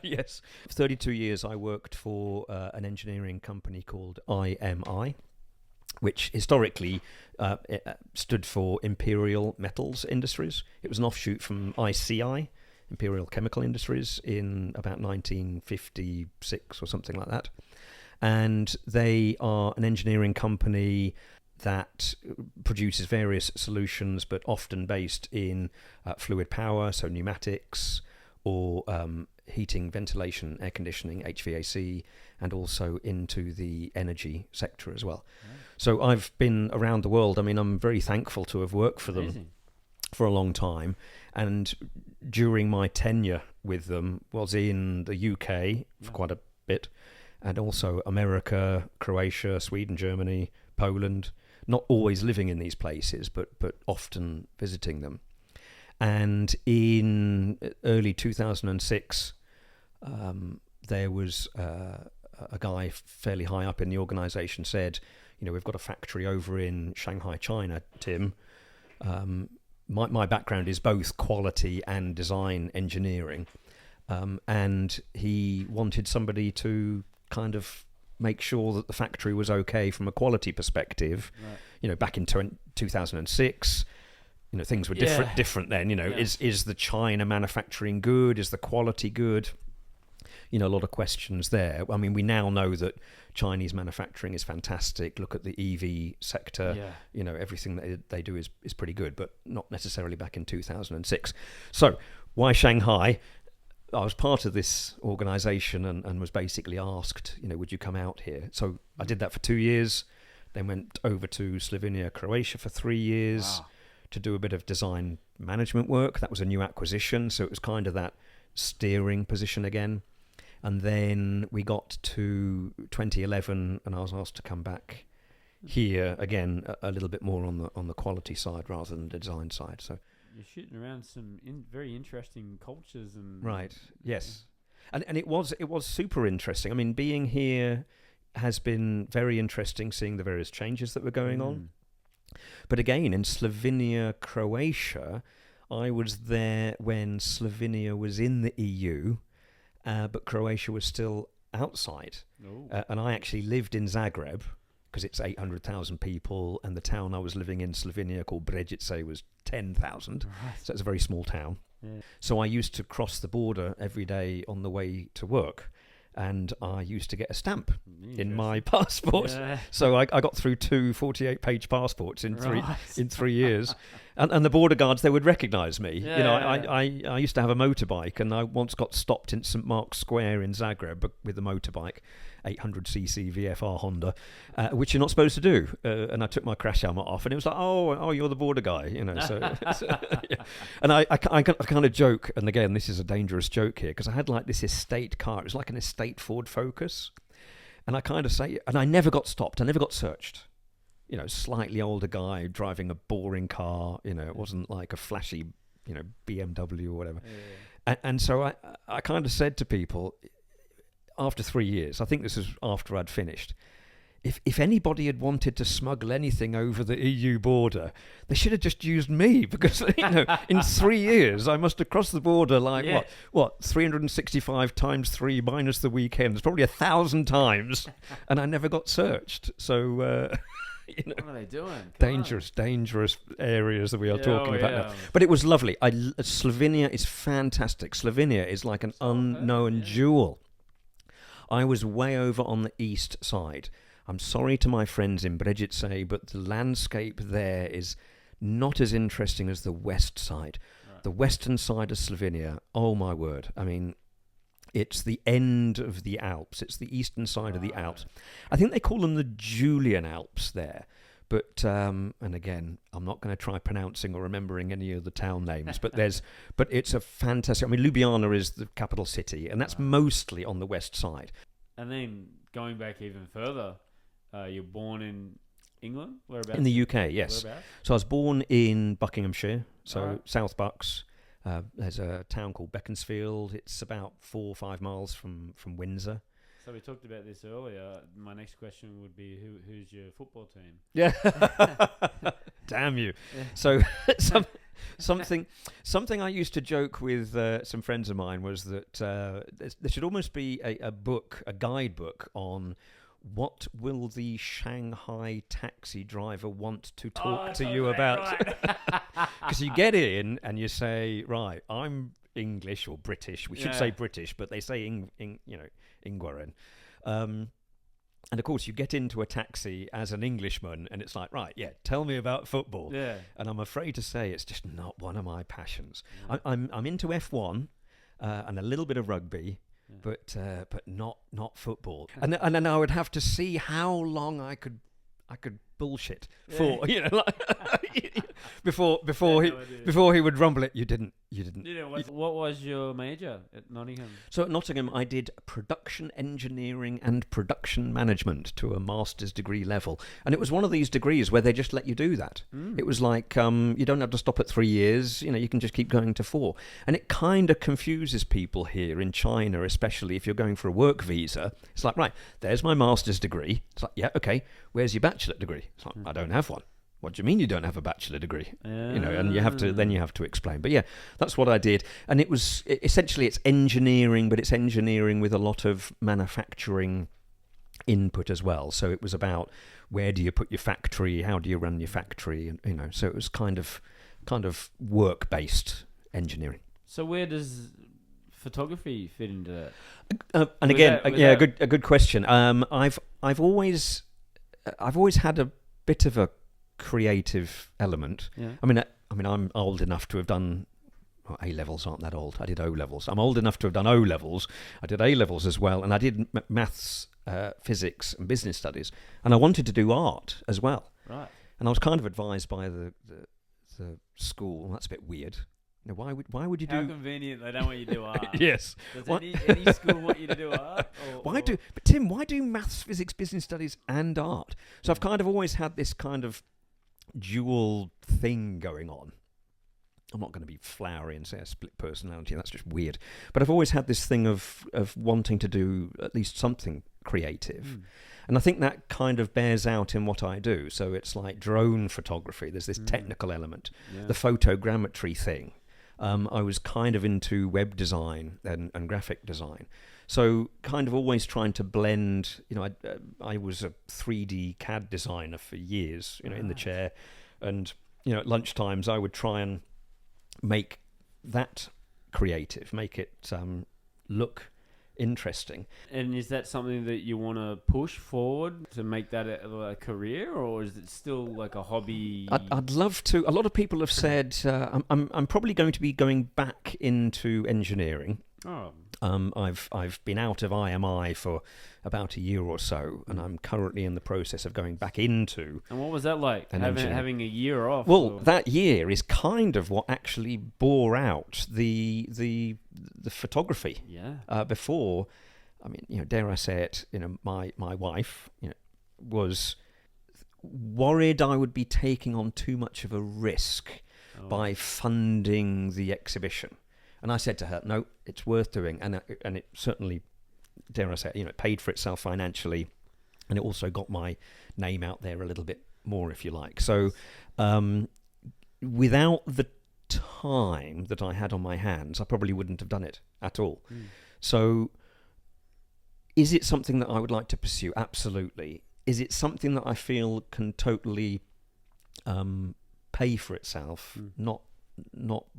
Yes. 32 years I worked for an engineering company called IMI, which historically stood for Imperial Metals Industries. It was an offshoot from ICI, Imperial Chemical Industries, in about 1956 or something like that. And they are an engineering company that produces various solutions, but often based in fluid power, so pneumatics, or heating, ventilation, air conditioning, HVAC, and also into the energy sector as well. So I've been around the world. I'm very thankful to have worked for them for a long time. And during my tenure with them was in the UK for quite a bit, and also America, Croatia, Sweden, Germany, Poland. Not always living in these places, but often visiting them. And in early 2006, there was a guy fairly high up in the organisation said, we've got a factory over in Shanghai, China, Tim. My background is both quality and design engineering. And he wanted somebody to kind of make sure that the factory was okay from a quality perspective. Right. Back in 2006, things were different then. Is the China manufacturing good? Is the quality good? A lot of questions there. I mean, we now know that Chinese manufacturing is fantastic. Look at the EV sector. Yeah. Everything that they do is pretty good, but not necessarily back in 2006. So why Shanghai? I was part of this organisation and was basically asked, would you come out here? So I did that for 2 years, then went over to Slovenia, Croatia for 3 years to do a bit of design management work. That was a new acquisition, so it was kind of that steering position again. And then we got to 2011 and I was asked to come back here again, a little bit more on the quality side rather than the design side. So you're shooting around some very interesting cultures and right. Yes, and it was super interesting. I mean, being here has been very interesting, seeing the various changes that were going on. But again, in Slovenia, Croatia, I was there when Slovenia was in the EU, but Croatia was still outside. And I actually lived in Zagreb, because it's 800,000 people, and the town I was living in, Slovenia, called Brežice, was 10,000. Right. So it's a very small town. Yeah. So I used to cross the border every day on the way to work, and I used to get a stamp in my passport. Yeah. So I got through 2 48-page passports in 3 years. And the border guards, they would recognise me. Yeah. I used to have a motorbike, and I once got stopped in St Mark's Square in Zagreb with a motorbike, 800cc VFR Honda, which you're not supposed to do. And I took my crash helmet off, and it was like, oh, you're the border guy, So, yeah. And I kind of joke, and again, this is a dangerous joke here, because I had like this estate car. It was like an estate Ford Focus, and I kind of say, and I never got stopped. I never got searched. Slightly older guy driving a boring car. It wasn't like a flashy, BMW or whatever. Yeah. And so I kind of said to people, after 3 years, I think this was after I'd finished, if anybody had wanted to smuggle anything over the EU border, they should have just used me, because in 3 years I must have crossed the border like what 365 times 3 minus the weekends, probably 1,000 times, and I never got searched. So. What are they doing? Dangerous areas that we are talking about now. But it was lovely. Slovenia is fantastic. Slovenia is like an unknown jewel. I was way over on the east side. I'm sorry to my friends in Brežice, but the landscape there is not as interesting as the west side. Right. The western side of Slovenia, oh my word. I mean, it's the end of the Alps. It's the eastern side of the Alps. I think they call them the Julian Alps there. But and again, I'm not going to try pronouncing or remembering any of the town names. But it's a fantastic. I mean, Ljubljana is the capital city, and that's mostly on the west side. And then going back even further, you're born in England. Whereabouts? In the UK, yes. Whereabouts? So I was born in Buckinghamshire, so South Bucks. There's a town called Beaconsfield. It's about 4 or 5 miles from Windsor. So we talked about this earlier. My next question would be, who's your football team? Yeah. Damn you. Yeah. So something I used to joke with some friends of mine was that there should almost be a guidebook on what will the Shanghai taxi driver want to talk to you about. Because you get in and you say, right, I'm English or British. We should say British, but they say Ingwaren. And of course, you get into a taxi as an Englishman, and it's like, right, tell me about football. Yeah. And I'm afraid to say it's just not one of my passions. Yeah. I'm into F1 and a little bit of rugby. Yeah. But not football. And then I would have to see how long I could bullshit for before he would rumble it. You didn't. What was your major at Nottingham? So at Nottingham, I did production engineering and production management to a master's degree level, and it was one of these degrees where they just let you do that. It was like you don't have to stop at 3 years. You can just keep going to 4, and it kind of confuses people here in China, especially if you're going for a work visa. It's like, right, there's my master's degree. It's like, yeah, okay, where's your bachelor degree? It's like, I don't have one. What do you mean you don't have a bachelor degree? And you have to explain. But yeah, that's what I did. And it was essentially it's engineering, but it's engineering with a lot of manufacturing input as well. So it was about where do you put your factory, how do you run your factory, and so it was kind of work-based engineering. So where does photography fit into that? A good question. I've always had a bit of a creative element. Yeah. I mean, I'm old enough to have done A-levels aren't that old. I did O-levels. I'm old enough to have done O-levels. I did A-levels as well, and I did maths, physics, and business studies. And I wanted to do art as well. Right. And I was kind of advised by the school. That's a bit weird. Why would you do? How convenient they don't want you to do art. Yes. Does any school want you to do art? But Tim, why do maths, physics, business studies, and art? So I've kind of always had this kind of dual thing going on. I'm not going to be flowery and say a split personality. That's just weird. But I've always had this thing of wanting to do at least something creative. And I think that kind of bears out in what I do. So it's like drone photography. There's this technical element. Yeah. The photogrammetry thing. I was kind of into web design and graphic design. So kind of always trying to blend, I was a 3D CAD designer for years, in the chair. And, at lunchtimes I would try and make that creative, make it look interesting. And is that something that you want to push forward to make that a career, or is it still like a hobby? I'd love to. A lot of people have said I'm probably going to be going back into engineering. Oh. I've been out of IMI for about a year or so, and I'm currently in the process of going back into. And what was that like? Having a year off? Well, that year is kind of what actually bore out the photography. Yeah. Before, dare I say it? My wife, was worried I would be taking on too much of a risk by funding the exhibition. And I said to her, no, it's worth doing. And it certainly, dare I say it, it paid for itself financially. And it also got my name out there a little bit more, if you like. So without the time that I had on my hands, I probably wouldn't have done it at all. So is it something that I would like to pursue? Absolutely. Is it something that I feel can totally pay for itself? Not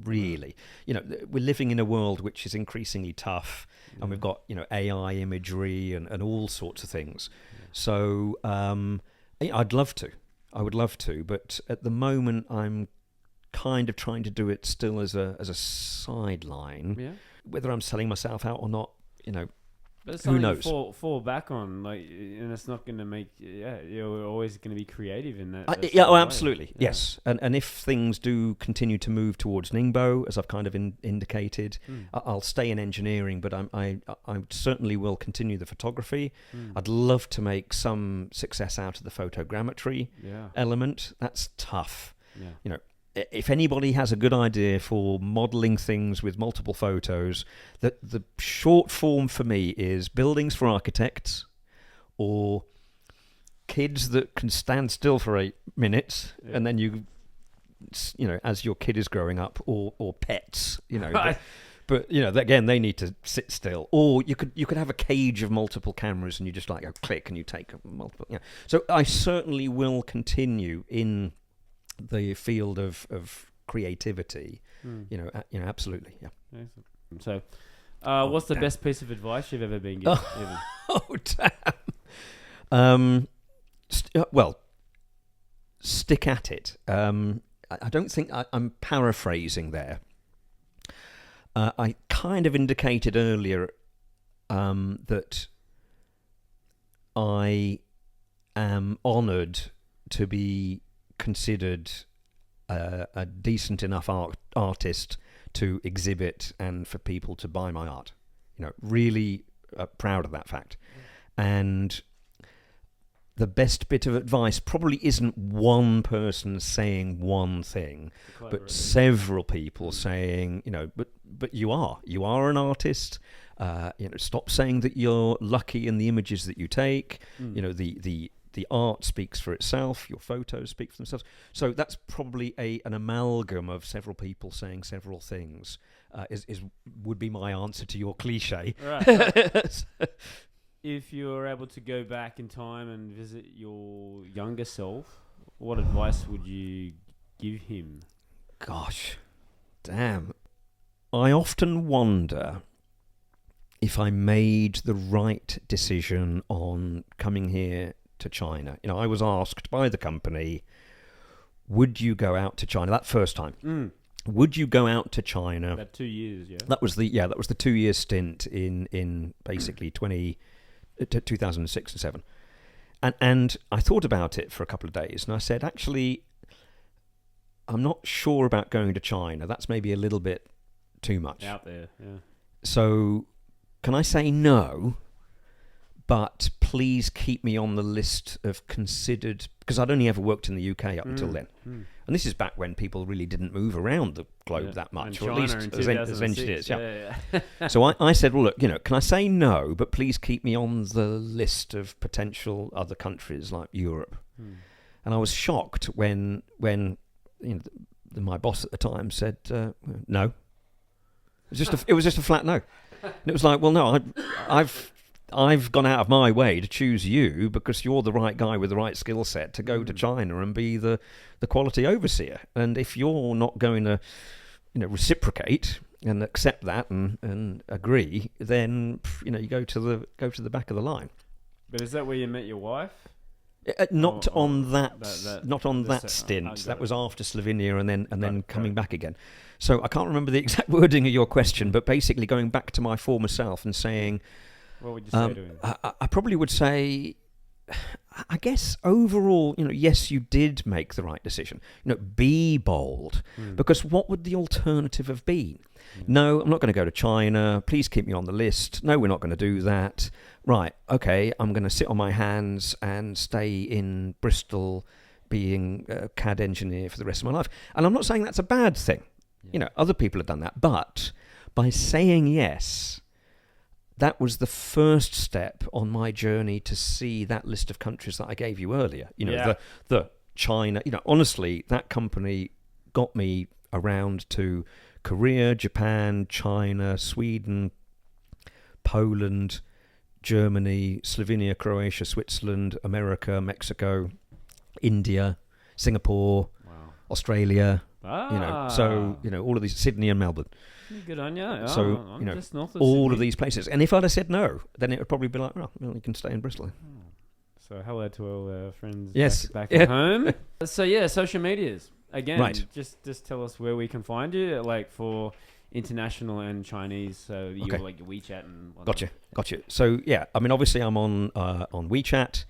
really. We're living in a world which is increasingly tough, and we've got AI imagery and all sorts of things. So I'd love to. I would love to, but at the moment I'm kind of trying to do it still as a sideline. Yeah. Whether I'm selling myself out or not, But it's who something knows? to fall back on, and it's not going to make. Yeah, you're always going to be creative in that. Absolutely, yeah. Yes. And if things do continue to move towards Ningbo, as I've kind of indicated, I'll stay in engineering, but I certainly will continue the photography. I'd love to make some success out of the photogrammetry element. That's tough. Yeah. If anybody has a good idea for modelling things with multiple photos, the short form for me is buildings for architects, or kids that can stand still for 8 minutes, and then you as your kid is growing up, or pets, Right. But again, they need to sit still. Or you could have a cage of multiple cameras, and you just go click, and you take multiple. So I certainly will continue in the field of creativity. Absolutely. Yeah. So, what's the best piece of advice you've ever been given? Damn. Well, stick at it. I don't think I'm paraphrasing there. I kind of indicated earlier that I am honoured to be considered a decent enough artist to exhibit and for people to buy my art. Really proud of that fact. And the best bit of advice probably isn't one person saying one thing, but several people saying, but you are an artist. Stop saying that you're lucky in the images that you take. The art speaks for itself. Your photos speak for themselves. So that's probably an amalgam of several people saying several things. Would be my answer to your cliche. Right. If you were able to go back in time and visit your younger self, what advice would you give him? Gosh, damn. I often wonder if I made the right decision on coming here to China. I was asked by the company, would you go out to China that first time? Would you go out to China? About 2 years, yeah. That was the 2-year stint in basically 2006 and 7. And I thought about it for a couple of days, and I said, actually, I'm not sure about going to China. That's maybe a little bit too much. Out there, yeah. So can I say no? But please keep me on the list of considered, because I'd only ever worked in the UK up until then. And this is back when people really didn't move around the globe that much, or at least as engineers. Yeah. So I said, well, look, can I say no, but please keep me on the list of potential other countries like Europe. And I was shocked when my boss at the time said no. It was just a flat no. And it was like, well, no, I've gone out of my way to choose you because you're the right guy with the right skill set to go to China and be the quality overseer. And if you're not going to, reciprocate and accept that and agree, then you go to the back of the line. But is that where you met your wife? Not on that stint. That was after Slovenia and then coming back again. So I can't remember the exact wording of your question, but basically going back to my former self and saying, what would you say to him? I probably would say, I guess overall, yes, you did make the right decision. Be bold, because what would the alternative have been? No, I'm not going to go to China. Please keep me on the list. No, we're not going to do that. Right, okay, I'm going to sit on my hands and stay in Bristol being a CAD engineer for the rest of my life. And I'm not saying that's a bad thing. Yeah. Other people have done that. But by saying yes, that was the first step on my journey to see that list of countries that I gave you earlier. The China. Honestly, that company got me around to Korea, Japan, China, Sweden, Poland, Germany, Slovenia, Croatia, Switzerland, America, Mexico, India, Singapore, Australia. All of these, Sydney and Melbourne. Good on you. So, just north of all Sydney. of these places. And if I'd have said no, then it would probably be like, well, you can stay in Bristol. So hello to all our friends back Yeah. at home. So social medias. Again, right. just tell us where we can find you, like for international and Chinese, so your WeChat and whatnot. Gotcha. So yeah, obviously I'm on WeChat.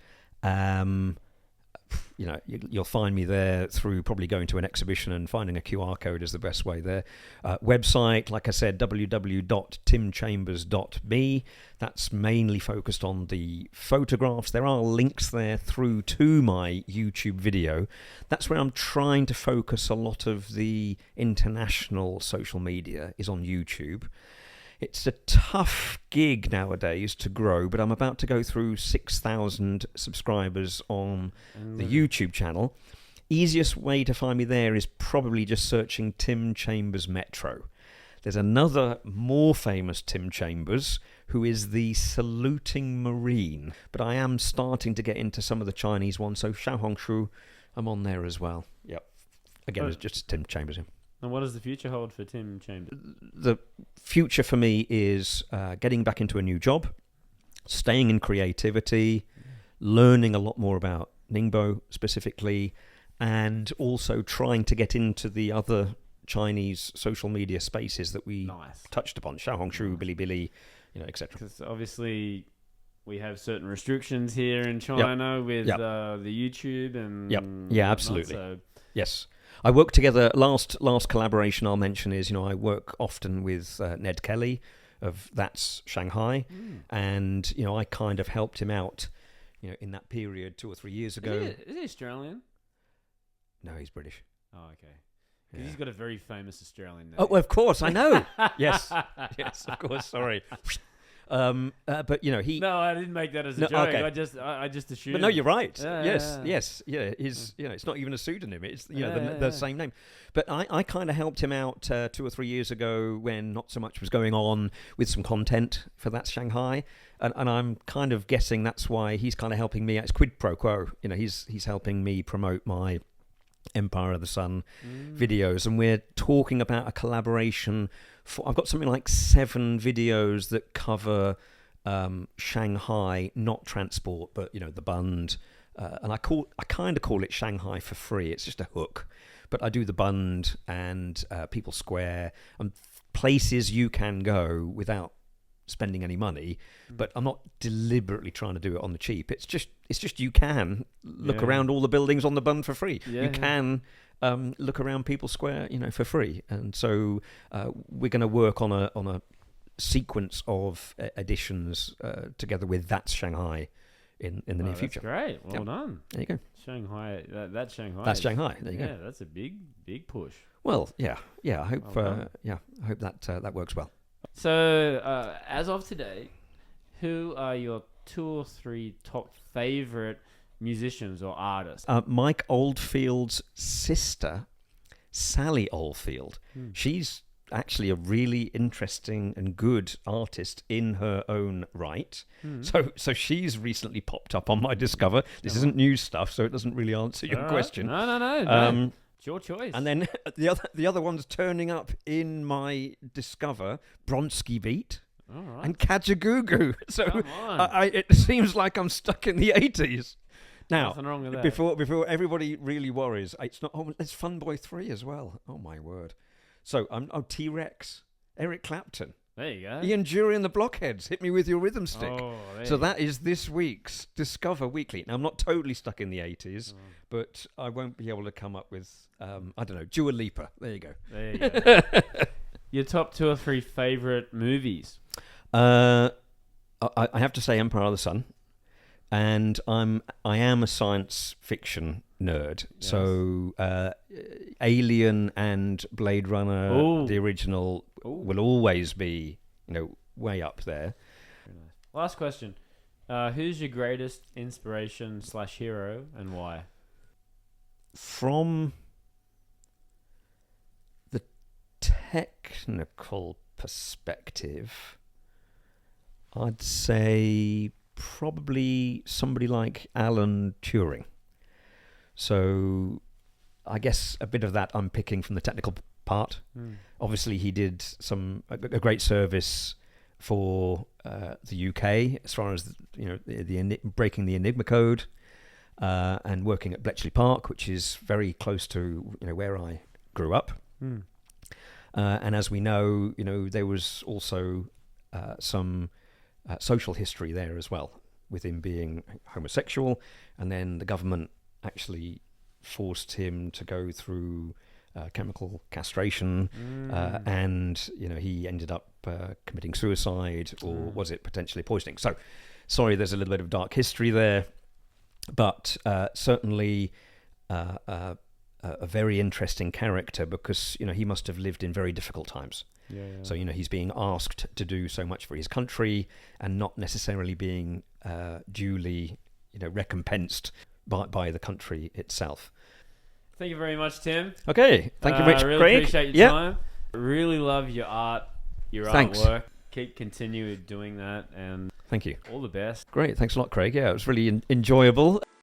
You'll find me there through probably going to an exhibition and finding a QR code is the best way there. Website, like I said, www.timchambers.me. That's mainly focused on the photographs. There are links there through to my YouTube video. That's where I'm trying to focus a lot of the international social media is on YouTube. It's a tough gig nowadays to grow, but I'm about to go through 6,000 subscribers on the YouTube channel. Easiest way to find me there is probably just searching Tim Chambers Metro. There's another more famous Tim Chambers who is the saluting Marine, but I am starting to get into some of the Chinese ones, so Xiaohongshu, I'm on there as well. Yep. Again, it's just Tim Chambers. And what does the future hold for Tim Chambers? The future for me is getting back into a new job, staying in creativity, learning a lot more about Ningbo specifically, and also trying to get into the other Chinese social media spaces that we touched upon, Xiaohongshu, Bilibili, etc. Because obviously we have certain restrictions here in China with Yep. the YouTube and Yeah, whatnot, absolutely. So. Yes. I work together. Last collaboration I'll mention is, I work often with Ned Kelly of That's Shanghai, and I kind of helped him out, in that period 2 or 3 years ago. Is he Australian? No, he's British. Oh, okay. Because he's got a very famous Australian name. Oh, well, of course, I know. Yes, of course. Sorry. But he. No, I didn't make that as a joke. Okay. I just assumed. But no, you're right. Yeah, yes. His, it's not even a pseudonym. It's the same name. But I kind of helped him out 2 or 3 years ago when not so much was going on with some content for That's Shanghai, and I'm kind of guessing that's why he's kind of helping me. It's quid pro quo. He's helping me promote my Empire of the Sun videos, and we're talking about a collaboration. I've got something like 7 videos that cover Shanghai, not transport, but the Bund, and I kind of call it Shanghai for free. It's just a hook, but I do the Bund and People Square and places you can go without spending any money, but I'm not deliberately trying to do it on the cheap. It's just you can look around all the buildings on the Bund for free. You can look around People Square, for free. And so we're going to work on a sequence of editions together with That's Shanghai in the near future. That's great. Well done. There you go. Shanghai. That's Shanghai. That's Shanghai. There you go. Yeah, that's a big push. Well, yeah. I hope. I hope that works well. So, as of today, who are your 2 or 3 top favorite musicians or artists? Mike Oldfield's sister, Sally Oldfield. She's actually a really interesting and good artist in her own right. So she's recently popped up on my Discover. This isn't news stuff, so it doesn't really answer your question. No. It's your choice. And then the other one's turning up in my Discover, Bronski Beat and Kajagoogoo. So it seems like I'm stuck in the 80s. Now, nothing wrong with that. Before everybody really worries, it's not. Oh, there's Fun Boy 3 as well. Oh my word! So T-Rex, Eric Clapton. There you go. Ian Jury and the Blockheads, Hit Me With Your Rhythm Stick. Oh, so that is this week's Discover Weekly. Now, I'm not totally stuck in the 80s, but I won't be able to come up with, I don't know, Dua Lipa. There you go. There you go. Your top 2 or 3 favourite movies? I have to say Empire of the Sun. And I am a science fiction nerd. Yes. So Alien and Blade Runner, the original, will always be, way up there. Very nice. Last question. Who's your greatest inspiration / hero and why? From the technical perspective, I'd say probably somebody like Alan Turing. So I guess a bit of that I'm picking from the technical part. Obviously, he did a great service for the UK as far as the breaking the Enigma code and working at Bletchley Park, which is very close to where I grew up. And as we know, there was also some social history there as well, with him being homosexual, and then the government actually forced him to go through chemical castration, and he ended up committing suicide, or was it potentially poisoning? So, sorry, there's a little bit of dark history there, but certainly a very interesting character, because he must have lived in very difficult times. Yeah. So he's being asked to do so much for his country and not necessarily being duly recompensed by the country itself. Thank you very much, Tim. Okay, thank you, Rich. I really appreciate your time. I really love your art, your artwork. Continue doing that, and thank you. All the best. Great, thanks a lot, Craig. Yeah, it was really enjoyable.